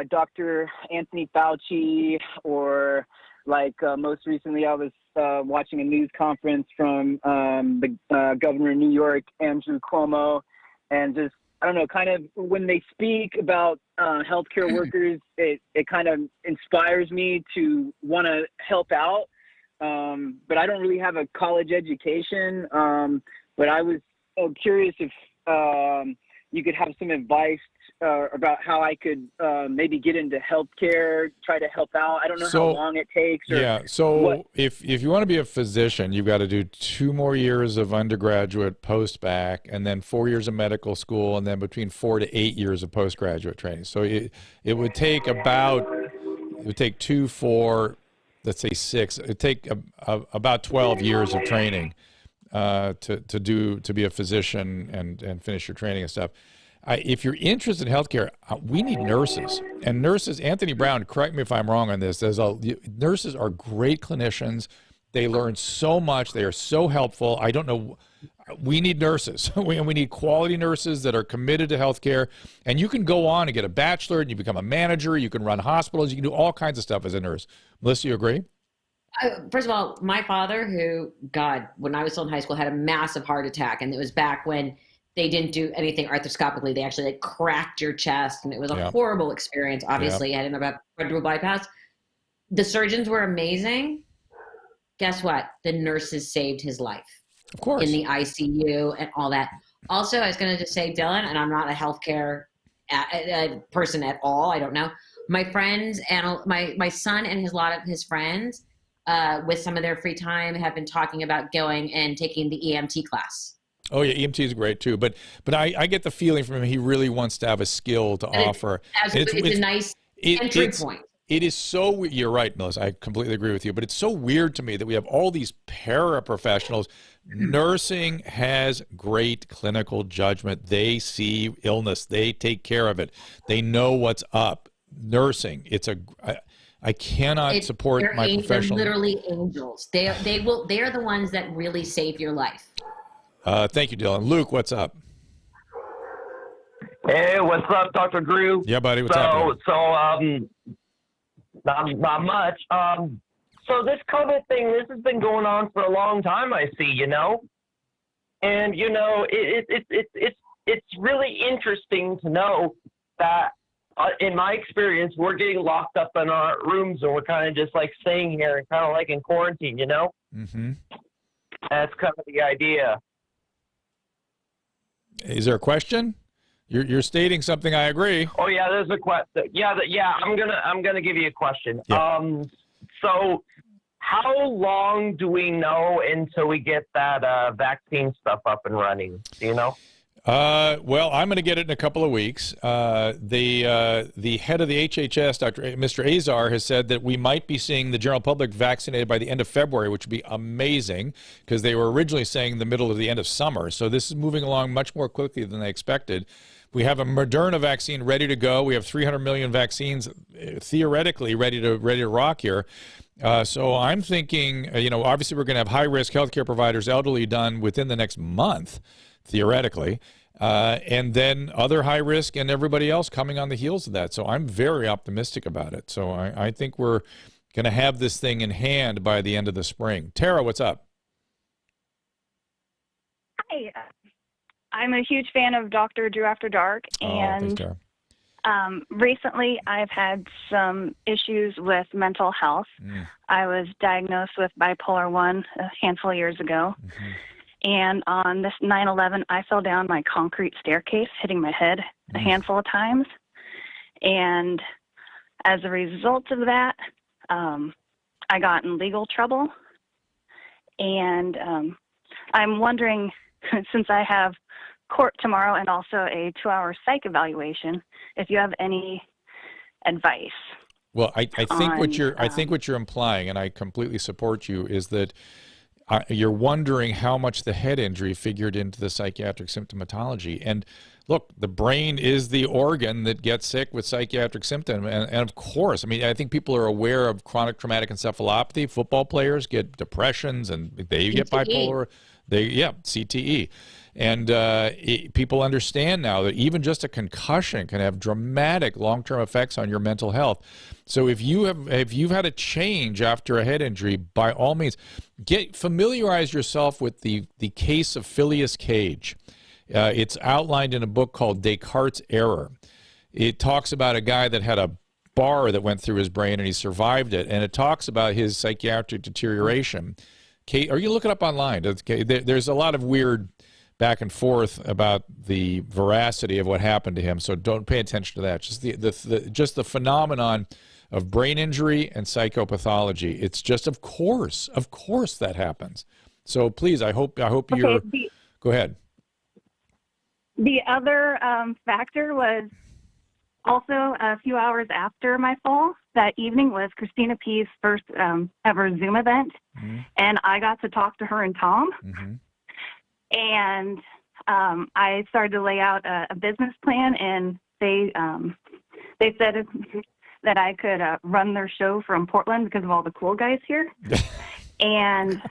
Dr. Anthony Fauci, or like most recently I was watching a news conference from the governor of New York, Andrew Cuomo, and just, I don't know, kind of when they speak about healthcare workers, it kind of inspires me to want to help out. But I don't really have a college education. But I was curious if you could have some advice about how I could maybe get into healthcare, try to help out. I don't know how long it takes. Or yeah. So what. if you want to be a physician, you've got to do 2 more years of undergraduate post-bac, and then 4 years of medical school, and then between 4 to 8 years of postgraduate training. So it would take take 2, 4, let's say 6. It would take about 12 years of training to be a physician and finish your training and stuff. If you're interested in healthcare, we need nurses. And nurses, Anthony Brown, correct me if I'm wrong on this, nurses are great clinicians. They learn so much. They are so helpful. I don't know. We need nurses. We need quality nurses that are committed to healthcare. And you can go on and get a bachelor, and you become a manager. You can run hospitals. You can do all kinds of stuff as a nurse. Melissa, you agree? First of all, my father, who, God, when I was still in high school, had a massive heart attack. And it was back when they didn't do anything arthroscopically. They actually cracked your chest, and it was a horrible experience. Obviously, I didn't have a quadruple bypass. The surgeons were amazing. Guess what? The nurses saved his life. Of course. In the ICU and all that. Also, I was going to just say, Dylan, and I'm not a healthcare person at all. I don't know. My friends and my son and a lot of his friends, with some of their free time, have been talking about going and taking the EMT class. Oh yeah, EMT is great too. But I get the feeling from him he really wants to have a skill to offer. It's a nice entry point. It is so, you're right, Melissa, I completely agree with you, but it's so weird to me that we have all these paraprofessionals. Nursing has great clinical judgment. They see illness. They take care of it. They know what's up. Nursing, I cannot support my professional. They're literally angels. They are the ones that really save your life. Thank you, Dylan. Luke, what's up? Hey, what's up, Dr. Drew? Yeah, buddy, what's happening? Not much. So this COVID thing, this has been going on for a long time, I see, and it's really interesting to know that in my experience, we're getting locked up in our rooms and we're kind of just staying here and kind of in quarantine, Mm-hmm. That's kind of the idea. Is there a question? You're stating something I agree. Oh yeah, there's a question. Yeah, I'm gonna give you a question. Yeah. So how long do we know until we get that vaccine stuff up and running? Do you know? Well, I'm going to get it in a couple of weeks. The head of the HHS, Mr. Azar, has said that we might be seeing the general public vaccinated by the end of February, which would be amazing because they were originally saying the middle of the end of summer. So this is moving along much more quickly than they expected. We have a Moderna vaccine ready to go. We have 300 million vaccines theoretically ready to rock here. So I'm thinking, obviously we're going to have high-risk healthcare providers, elderly, done within the next month, theoretically, and then other high risk and everybody else coming on the heels of that. So I'm very optimistic about it. So I think we're going to have this thing in hand by the end of the spring. Tara, what's up? Hi. I'm a huge fan of Dr. Drew After Dark, and recently I've had some issues with mental health. I was diagnosed with bipolar 1 a handful of years ago. Mm-hmm. And on this 9/11, I fell down my concrete staircase, hitting my head a handful of times. And as a result of that, I got in legal trouble. And I'm wondering, since I have court tomorrow and also a 2-hour psych evaluation, if you have any advice. Well, I think what you're implying, and I completely support you, is that you're wondering how much the head injury figured into the psychiatric symptomatology. And look, the brain is the organ that gets sick with psychiatric symptom. And of course, I think people are aware of chronic traumatic encephalopathy. Football players get depressions and they get bipolar. CTE. And people understand now that even just a concussion can have dramatic long-term effects on your mental health. So if you've had a change after a head injury, by all means, familiarize yourself with the case of Phileas Cage. It's outlined in a book called Descartes' Error. It talks about a guy that had a bar that went through his brain and he survived it, and it talks about his psychiatric deterioration. Are you look it up online? There's a lot of weird back and forth about the veracity of what happened to him. So don't pay attention to that. Just the phenomenon of brain injury and psychopathology. It's just, of course that happens. So please, I hope you're. Go ahead. The other factor was also a few hours after my fall. That evening was Christina P's first ever Zoom event, and I got to talk to her and Tom. And I started to lay out a business plan, and they said that I could run their show from Portland because of all the cool guys here. And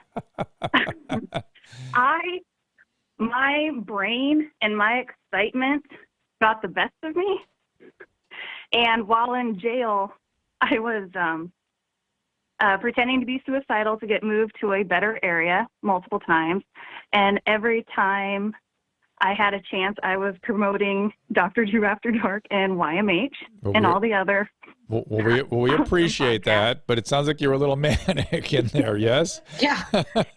my brain and my excitement got the best of me. And while in jail, I was pretending to be suicidal to get moved to a better area multiple times. And every time I had a chance, I was promoting Dr. Drew After Dark and YMH and all the other. Well, we appreciate that, but it sounds like you're a little manic in there, yes? Yeah.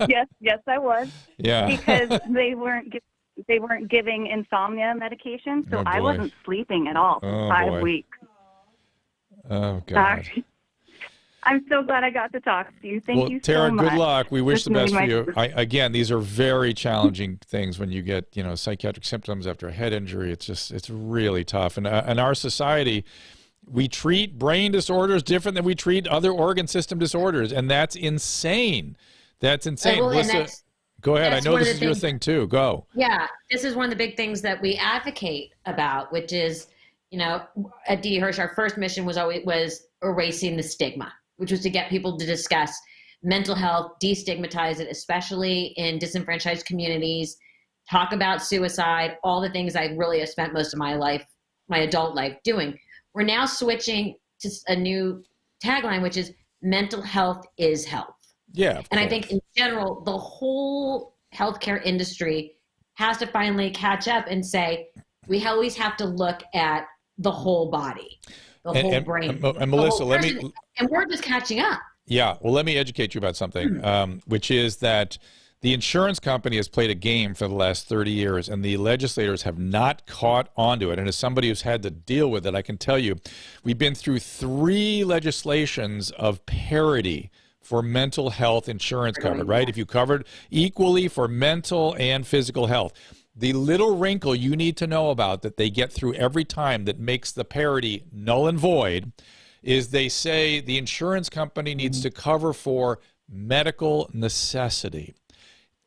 Yes, I was. Yeah. Because they weren't giving insomnia medication, so I wasn't sleeping at all for 5 weeks. Oh, God. I'm so glad I got to talk to you. Thank you Tara, so much. good luck. We wish the best for you. Again, these are very challenging things when you get, psychiatric symptoms after a head injury. It's really tough. And in our society, we treat brain disorders different than we treat other organ system disorders, and that's insane. That's insane. Well, Melissa, go ahead. I know this is your thing too. Go. Yeah, this is one of the big things that we advocate about, which is, at D. Hirsch, our first mission was erasing the stigma, which was to get people to discuss mental health, destigmatize it, especially in disenfranchised communities, talk about suicide, all the things I really have spent most of my life, my adult life, doing. We're now switching to a new tagline, which is mental health is health. Yeah. And I think in general, the whole healthcare industry has to finally catch up and say, we always have to look at the whole body, the whole brain. And Melissa, and we're just catching up. Yeah. Well, let me educate you about something, which is that the insurance company has played a game for the last 30 years, and the legislators have not caught onto it. And as somebody who's had to deal with it, I can tell you, we've been through 3 legislations of parity for mental health insurance covered, right? If you covered equally for mental and physical health. The little wrinkle you need to know about that they get through every time that makes the parity null and void is they say the insurance company needs to cover for medical necessity.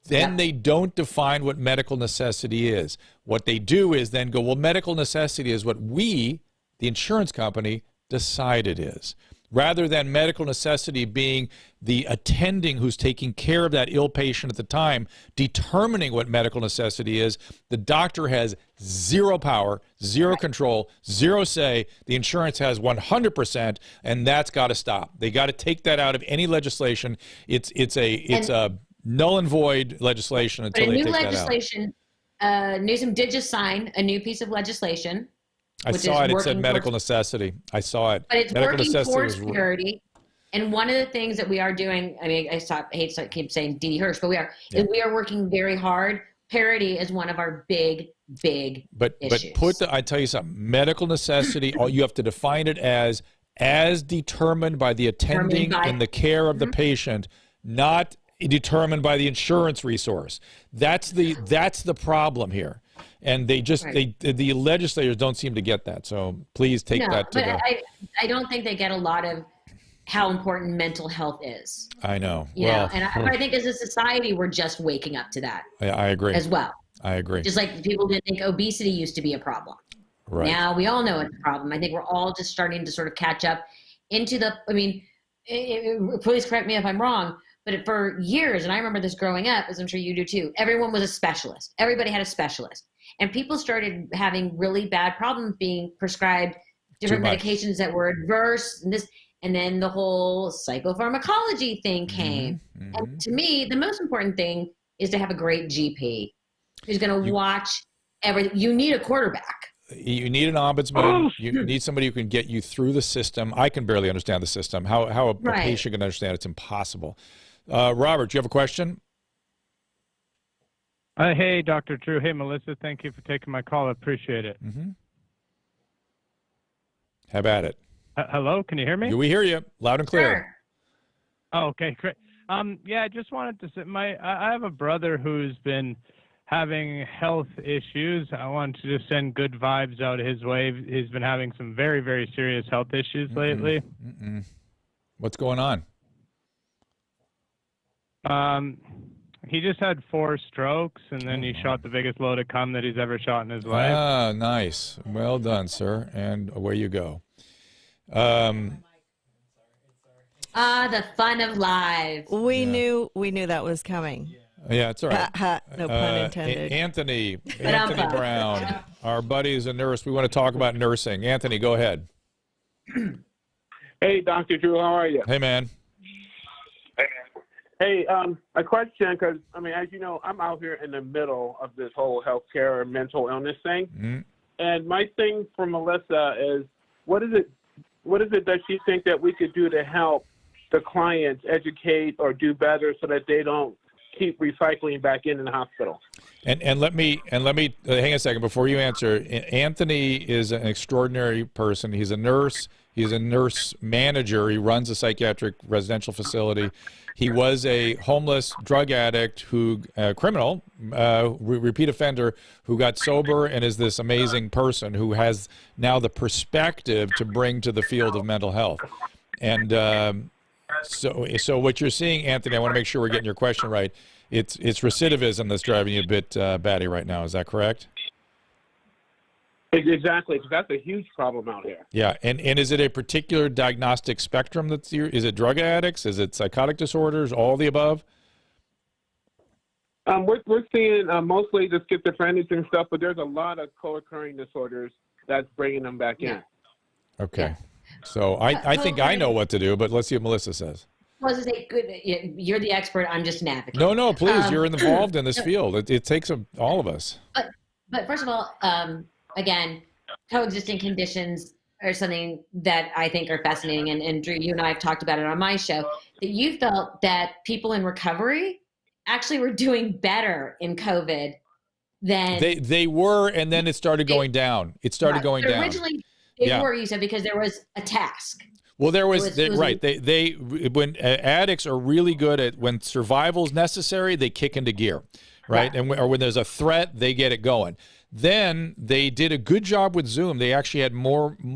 Then they don't define what medical necessity is. What they do is then go, well, medical necessity is what we, the insurance company, decide it is. Rather than medical necessity being the attending who's taking care of that ill patient at the time, determining what medical necessity is, the doctor has zero power, zero control, zero say. The insurance has 100%, and that's got to stop. They got to take that out of any legislation. It's a null and void legislation until they take that out. But a new legislation, Newsom did just sign a new piece of legislation. I saw it. It said medical necessity. I saw it. But it's medical working towards parity. And one of the things that we are doing, I mean, I hate to keep saying D. Hirsch, but we are working very hard. Parity is one of our big issues. But I tell you something, medical necessity, you have to define it as determined by the attending in the care of the patient, not determined by the insurance resource. That's the problem here. And they just the legislators don't seem to get that. So please take that to I don't think they get a lot of how important mental health is. I know. And I think as a society we're just waking up to that. I agree. As well. I agree. Just like people didn't think obesity used to be a problem. Right. Now we all know it's a problem. I think we're all just starting to sort of catch up into please correct me if I'm wrong, but for years, and I remember this growing up, as I'm sure you do too, everyone was a specialist. Everybody had a specialist. And people started having really bad problems being prescribed different medications that were adverse and then the whole psychopharmacology thing came. And to me, the most important thing is to have a great GP who's going to watch everything. You need a quarterback. You need an ombudsman. You need somebody who can get you through the system. I can barely understand the system. How a patient can understand it's impossible. Robert, do you have a question? Hey, Dr. Drew. Hey, Melissa. Thank you for taking my call. I appreciate it. Mm-hmm. How about it? Hello, can you hear me? We hear you loud and clear. Sure. Oh, okay, great. Yeah, I just wanted to say, I have a brother who's been having health issues. I wanted to just send good vibes out his way. He's been having some very, very serious health issues lately. What's going on? He just had 4 strokes, and then he shot the biggest load of cum that he's ever shot in his life. Ah, nice. Well done, sir. And away you go. The fun of live. We knew that was coming. Yeah, it's all right. No pun intended. Anthony Brown, our buddy is a nurse. We want to talk about nursing. Anthony, go ahead. Hey, Dr. Drew, how are you? Hey, man. Hey, a question, because, I mean, as you know, I'm out here in the middle of this whole healthcare and mental illness thing. Mm-hmm. And my thing for Melissa is, what is it that you think that we could do to help the clients educate or do better so that they don't keep recycling back in the hospital? And let me hang a second before you answer. Anthony is an extraordinary person. He's a nurse. He's a nurse manager. He runs a psychiatric residential facility. He was a homeless drug addict criminal, repeat offender, who got sober and is this amazing person who has now the perspective to bring to the field of mental health. And so what you're seeing, Anthony, I want to make sure we're getting your question right. It's recidivism that's driving you a bit batty right now. Is that correct? Exactly, because that's a huge problem out here. Yeah, and is it a particular diagnostic spectrum that's is it drug addicts? Is it psychotic disorders? All the above? We're seeing mostly the schizophrenics and stuff, but there's a lot of co-occurring disorders that's bringing them back in. Okay, so I think I know what to do, but let's see what Melissa says. Well, to say, good, you're the expert. I'm just an advocate. No, please. You're involved in this field. It takes all of us. But first of all, again, coexisting conditions are something that I think are fascinating. And Drew, you and I have talked about it on my show, that you felt that people in recovery actually were doing better in COVID than they were, and then it started going down. It started going down. Originally, they were, you said, because there was a task. Well, right. When addicts are really good at when survival is necessary, they kick into gear, right? Or when there's a threat, they get it going. Then they did a good job with Zoom. They actually had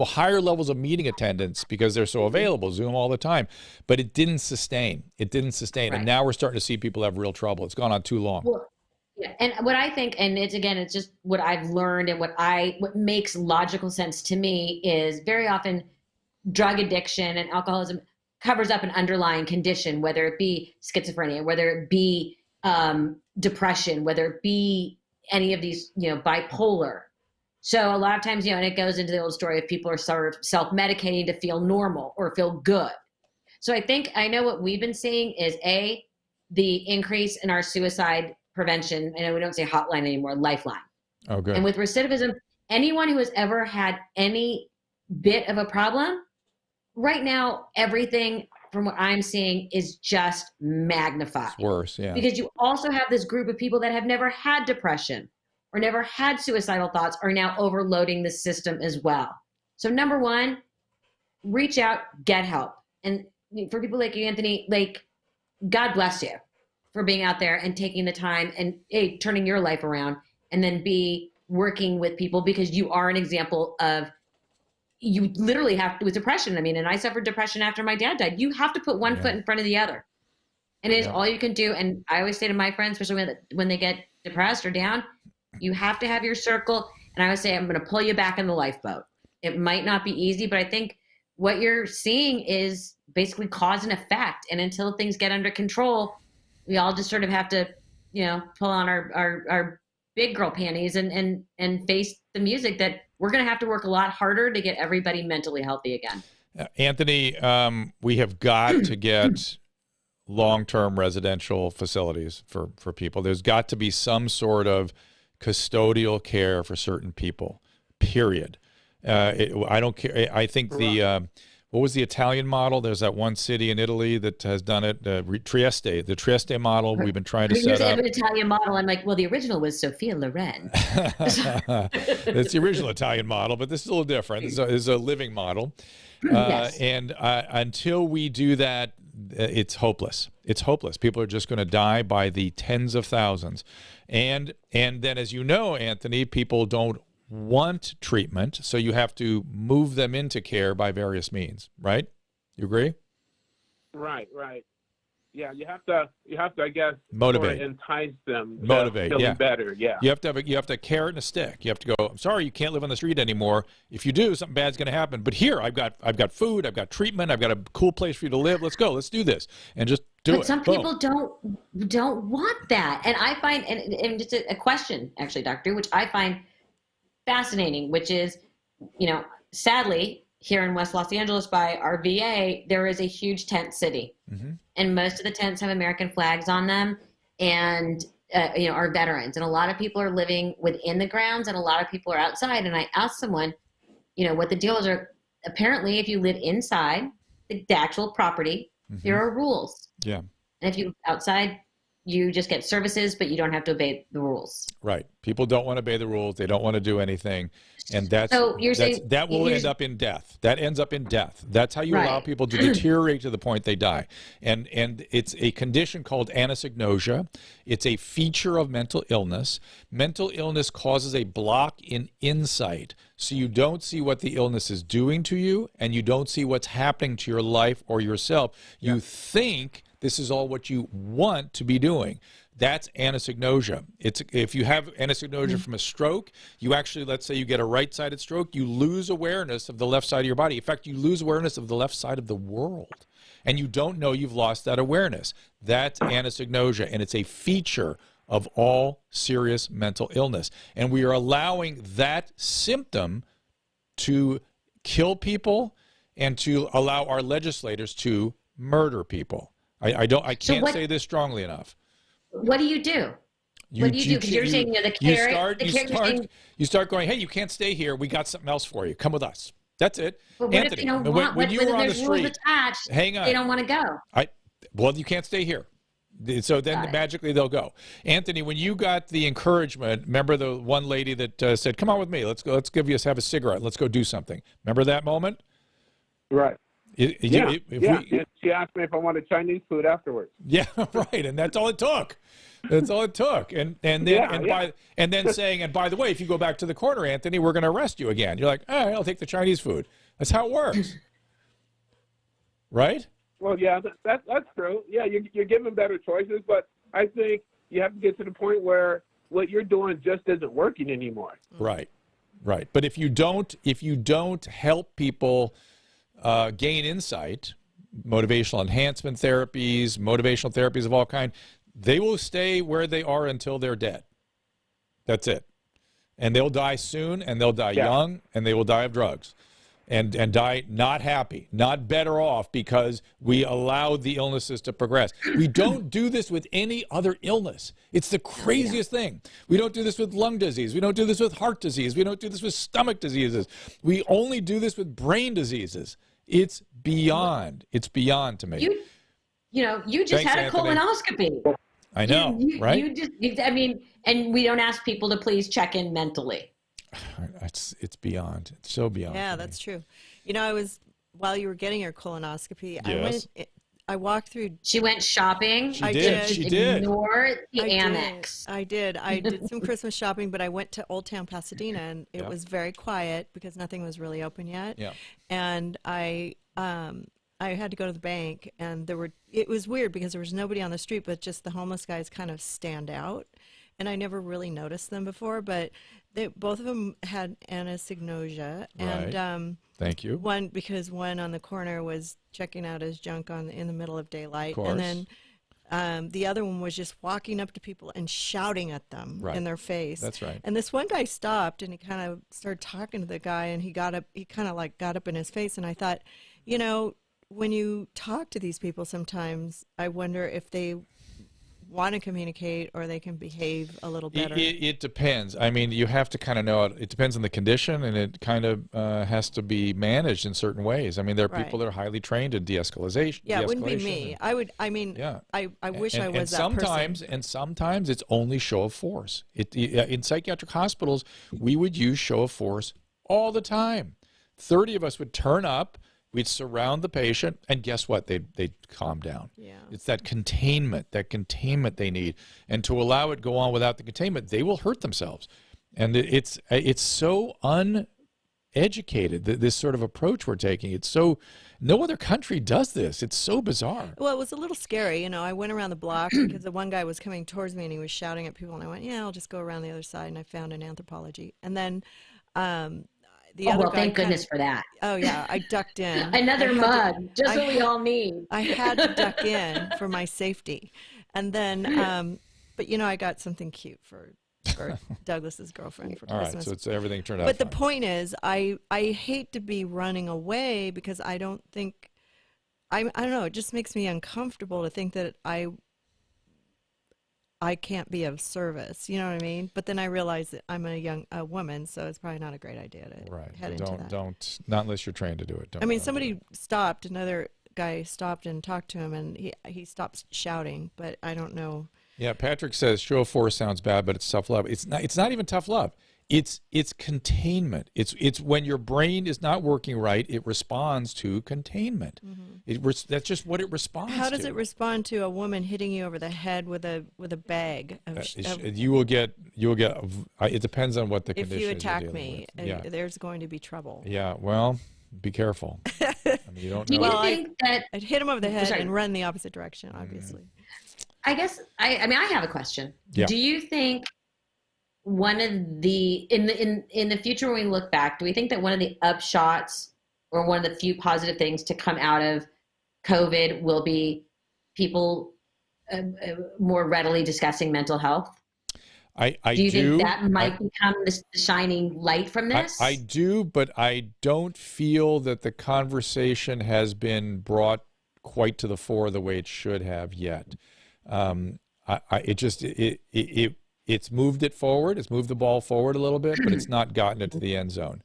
higher levels of meeting attendance because they're so available, Zoom all the time. But it didn't sustain. Right. And now we're starting to see people have real trouble. It's gone on too long. Well, yeah. And what I think, and it's just what I've learned and what makes logical sense to me is very often drug addiction and alcoholism covers up an underlying condition, whether it be schizophrenia, whether it be depression, whether it be any of these, bipolar. So a lot of times, and it goes into the old story of people are sort of self-medicating to feel normal or feel good. So I know what we've been seeing is the increase in our suicide prevention. I know we don't say hotline anymore, lifeline. Oh, good. And with recidivism, anyone who has ever had any bit of a problem, right now, everything from what I'm seeing is just magnified. It's worse, yeah. Because you also have this group of people that have never had depression or never had suicidal thoughts are now overloading the system as well. So number one, reach out, get help. And for people like you, Anthony, God bless you for being out there and taking the time and A, turning your life around, and then B, working with people, because you are an example of you literally have to, with depression. I mean, and I suffered depression after my dad died. You have to put one foot in front of the other. And it is all you can do. And I always say to my friends, especially when they get depressed or down, you have to have your circle. And I always say, I'm going to pull you back in the lifeboat. It might not be easy, but I think what you're seeing is basically cause and effect. And until things get under control, we all just sort of have to, pull on our big girl panties and face the music that we're going to have to work a lot harder to get everybody mentally healthy again. Anthony, we have got to get long-term residential facilities for people. There's got to be some sort of custodial care for certain people, period. I don't care. I think what was the Italian model? There's that one city in Italy that has done it, Trieste. The Trieste model we've been trying to set up. An Italian model. I'm like, well, the original was Sophia Loren. It's the original Italian model, but this is a little different. It's a living model. Yes. And until we do that, it's hopeless. It's hopeless. People are just going to die by the tens of thousands. And then, as you know, Anthony, people don't want treatment, so you have to move them into care by various means, right? You agree? Right. Yeah, you have to, I guess, Motivate. sort of entice them. To Motivate, feeling yeah. better, yeah. You have to have a carrot and a stick. You have to go, I'm sorry, you can't live on the street anymore. If you do, something bad's going to happen. But here, I've got food, I've got treatment, I've got a cool place for you to live. Let's go. Let's do this. And just do it. But some Boom. people don't want that. And I find, and just a question, actually, Doctor, which I find fascinating, which is, sadly, here in West Los Angeles by our VA, there is a huge tent city. Mm-hmm. And most of the tents have American flags on them and, are veterans. And a lot of people are living within the grounds and a lot of people are outside. And I asked someone, what the deal is. Apparently, if you live inside the actual property, there are rules. Yeah. And if you outside, you just get services, but you don't have to obey the rules. Right. People don't want to obey the rules. They don't want to do anything. And that will end up in death. That ends up in death. That's how you allow people to deteriorate to the point they die. And it's a condition called anosognosia. It's a feature of mental illness. Mental illness causes a block in insight. So you don't see what the illness is doing to you, and you don't see what's happening to your life or yourself. You think this is all what you want to be doing. That's anosognosia. If you have anosognosia from a stroke, you actually, let's say you get a right-sided stroke, you lose awareness of the left side of your body. In fact, you lose awareness of the left side of the world, and you don't know you've lost that awareness. That's anosognosia, and it's a feature of all serious mental illness. And we are allowing that symptom to kill people and to allow our legislators to murder people. I can't say this strongly enough. What do you do? What do you do? Because you're saying the carrot. You start going, hey, you can't stay here. We got something else for you. Come with us. That's it. But what Anthony, if they don't want? When you were on the street, hang on. They don't want to go. Well, you can't stay here. So then magically they'll go. Anthony, when you got the encouragement, remember the one lady that said, "Come on with me. Let's go. Let's have a cigarette. Let's go do something." Remember that moment? Right. She asked me if I wanted Chinese food afterwards. Yeah, right. And that's all it took. That's all it took. And then saying, and by the way, if you go back to the corner, Anthony, we're going to arrest you again. You're like, all right, I'll take the Chinese food. That's how it works. Right? Well, yeah, that's true. Yeah, you're given better choices, but I think you have to get to the point where what you're doing just isn't working anymore. Right. But if you don't help people gain insight, motivational enhancement therapies, motivational therapies of all kinds, they will stay where they are until they're dead. That's it. And they'll die soon, and they'll die young, and they will die of drugs. And die not happy, not better off because we allowed the illnesses to progress. We don't do this with any other illness. It's the craziest thing. We don't do this with lung disease. We don't do this with heart disease. We don't do this with stomach diseases. We only do this with brain diseases. It's beyond. It's beyond to me. You just had a colonoscopy. I know, right? And we don't ask people to please check in mentally. It's beyond. It's so beyond. Yeah, that's true. While you were getting your colonoscopy, yes. I walked through. She went shopping. She did. Ignore the Amex. I did some Christmas shopping, but I went to Old Town Pasadena, and it was very quiet because nothing was really open yet. Yeah. And I had to go to the bank, and it was weird because there was nobody on the street, but just the homeless guys kind of stand out. And I never really noticed them before, but both of them had anosognosia. Right. And thank you. One on the corner was checking out his junk in the middle of daylight, of course. and then the other one was just walking up to people and shouting at them in their face. That's right. And this one guy stopped and he kind of started talking to the guy, and he got up in his face, and I thought, when you talk to these people, sometimes I wonder if they want to communicate, or they can behave a little better? It depends. I mean, you have to kind of know it depends on the condition, and it kind of has to be managed in certain ways. I mean, there are people that are highly trained in de-escalation. Yeah, it wouldn't be me. I mean, yeah. I wish I was and that person. And sometimes it's only show of force. In psychiatric hospitals, we would use show of force all the time. 30 of us would turn up. We'd surround the patient, and guess what? They'd calm down. Yeah. It's that containment they need. And to allow it go on without the containment, they will hurt themselves. And it's so uneducated, this sort of approach we're taking. It's so, no other country does this. It's so bizarre. Well, it was a little scary. You know, I went around the block because the one guy was coming towards me and he was shouting at people, and I went, yeah, I'll just go around the other side, and I found an anthropology. And then the other guy thank goodness for that. Oh, yeah. I ducked in. Another mug, just what we all need. I had to duck in for my safety. And then, but, you know, I got something cute for Douglas's girlfriend for Christmas. All right, so it's everything turned out But fine. the point is, I hate to be running away because I don't think, I don't know, it just makes me uncomfortable to think that I can't be of service, you know what I mean? But then I realize that I'm a woman, so it's probably not a great idea to head into that. Not unless you're trained to do it. I mean, somebody stopped, another guy stopped and talked to him, and he stopped shouting, but I don't know. Yeah, Patrick says show of force sounds bad, but it's tough love. It's not even tough love. It's containment. It's when your brain is not working right, it responds to containment. That's just what it responds to. How does it respond to a woman hitting you over the head with a bag? You will get. It depends on what the condition is. If you attack me, there's going to be trouble. Yeah. Well, be careful. I mean, you don't know. Well, I'd hit him over the head and run the opposite direction, obviously. I guess I mean I have a question. Yeah. Do you think one of the in the future when we look back, do we think that one of the upshots or one of the few positive things to come out of COVID will be people more readily discussing mental health? Do you think that might become the shining light from this? I do, but I don't feel that the conversation has been brought quite to the fore the way it should have yet. It's moved it forward. It's moved the ball forward a little bit, but it's not gotten it to the end zone.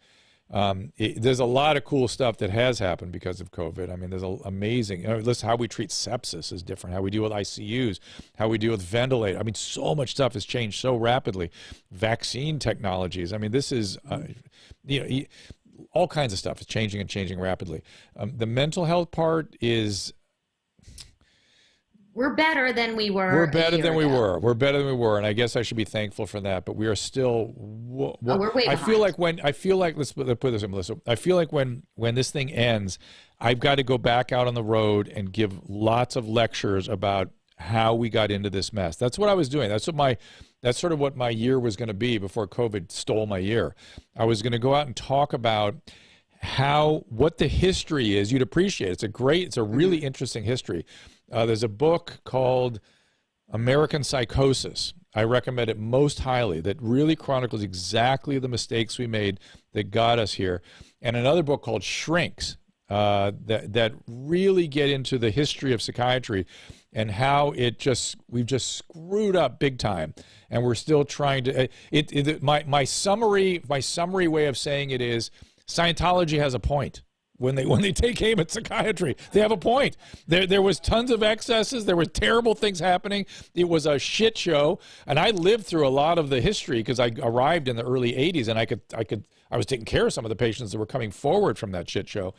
There's a lot of cool stuff that has happened because of COVID. I mean, there's amazing. Listen, how we treat sepsis is different. How we deal with ICUs, how we deal with ventilators. I mean, so much stuff has changed so rapidly. Vaccine technologies. I mean, this is, all kinds of stuff is changing and changing rapidly. The mental health part is. We're better than we were. We're better than we were. We're better than we were, and I guess I should be thankful for that. But we are still. We're way behind. I feel like let's put this in, Melissa. I feel like when this thing ends, I've got to go back out on the road and give lots of lectures about how we got into this mess. That's what I was doing. That's sort of what my year was going to be before COVID stole my year. I was going to go out and talk about what the history is. You'd appreciate it. It's a really interesting history. There's a book called American Psychosis. I recommend it most highly. That really chronicles exactly the mistakes we made that got us here. And another book called Shrinks that really get into the history of psychiatry and how we've just screwed up big time. And we're still trying to. My summary way of saying it is Scientology has a point. When they take aim at psychiatry, they have a point. There was tons of excesses. There were terrible things happening. It was a shit show, and I lived through a lot of the history because I arrived in the early '80s, and I was taking care of some of the patients that were coming forward from that shit show,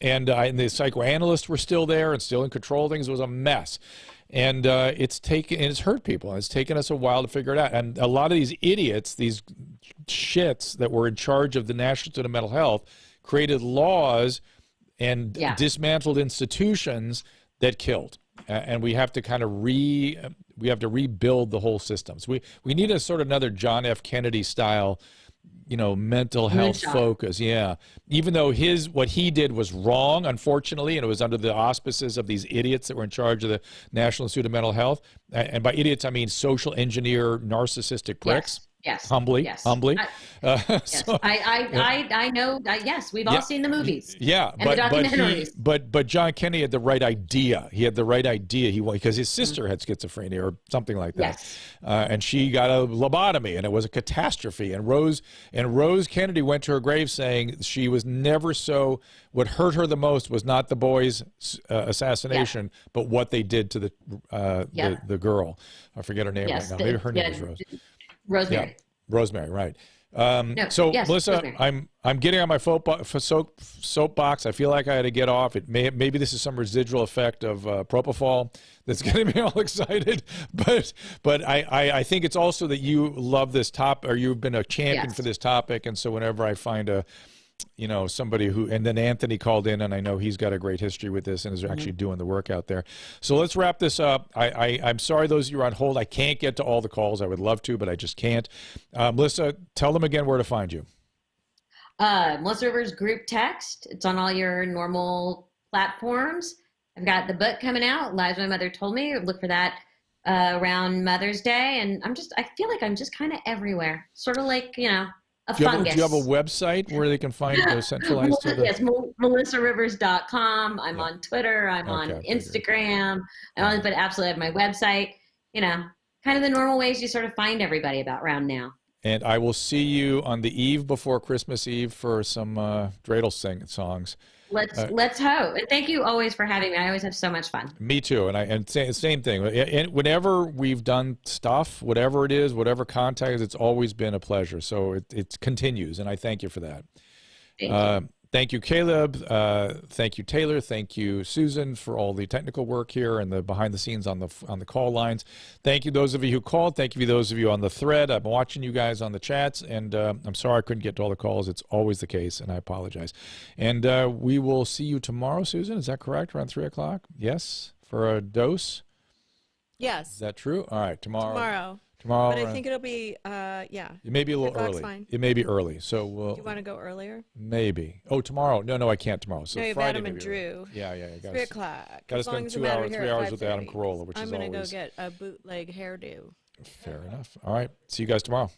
and the psychoanalysts were still there and still in control of things. It was a mess, and it's hurt people. And it's taken us a while to figure it out. And a lot of these idiots, these shits that were in charge of the National Institute of Mental Health, created laws and dismantled institutions that killed, and we have to kind of rebuild the whole system. So we need a sort of another John F. Kennedy style, mental health focus. Yeah, even though what he did was wrong, unfortunately, and it was under the auspices of these idiots that were in charge of the National Institute of Mental Health. And by idiots, I mean social engineer, narcissistic pricks. Yes. Humbly. Yes. Humbly. Yes. I know. Yes, we've all seen the movies. Yeah, and the documentaries. but John Kennedy had the right idea. He had the right idea. Because his sister had schizophrenia or something like that, Yes. And she got a lobotomy, and it was a catastrophe. And Rose Kennedy went to her grave saying she was never so. What hurt her the most was not the boy's assassination, but what they did to the girl. I forget her name right now. Maybe her name was Rose. Rosemary. Yeah, Rosemary, right. Yes, Melissa, Rosemary. I'm getting on my soapbox. I feel like I had to get off. Maybe this is some residual effect of propofol that's getting me all excited. But I think it's also that you love this topic, or you've been a champion for this topic. And so whenever I find somebody who, and then Anthony called in, and I know he's got a great history with this and is actually doing the work out there. So let's wrap this up. I'm sorry those of you are on hold. I can't get to all the calls. I would love to, but I just can't. Melissa, tell them again where to find you. Melissa Rivers group text. It's on all your normal platforms. I've got the book coming out, Lives My Mother Told Me. Look for that around Mother's Day. And I feel like I'm just kind of everywhere. Sort of like, a fungus. Do you have a website where they can find the centralized? Yes, melissarivers.com. I'm on Twitter. I'm on Instagram. But absolutely have my website. Kind of the normal ways you sort of find everybody about around now. And I will see you on the eve before Christmas Eve for some dreidel songs. Let's hope. And thank you always for having me. I always have so much fun. Me too. And same thing. And whenever we've done stuff, whatever it is, whatever contact, it's always been a pleasure. So it continues, and I thank you for that. Thank you, Caleb. Thank you, Taylor. Thank you, Susan, for all the technical work here and the behind the scenes on the call lines. Thank you, those of you who called. Thank you, those of you on the thread. I'm watching you guys on the chats, and I'm sorry I couldn't get to all the calls. It's always the case, and I apologize. And we will see you tomorrow, Susan. Is that correct? Around 3 o'clock? Yes, for a dose. Yes. Is that true? All right, tomorrow. But I think it'll be, It may be a little early. Fine. It may be early. So Do you want to go earlier? Maybe. Oh, tomorrow? No, I can't tomorrow. So no, you have Friday, Adam and maybe Drew. Yeah. 3 o'clock. Got to spend 3 hours with Adam Carolla, which I'm is gonna always. go get a bootleg hairdo. Fair enough. All right. See you guys tomorrow.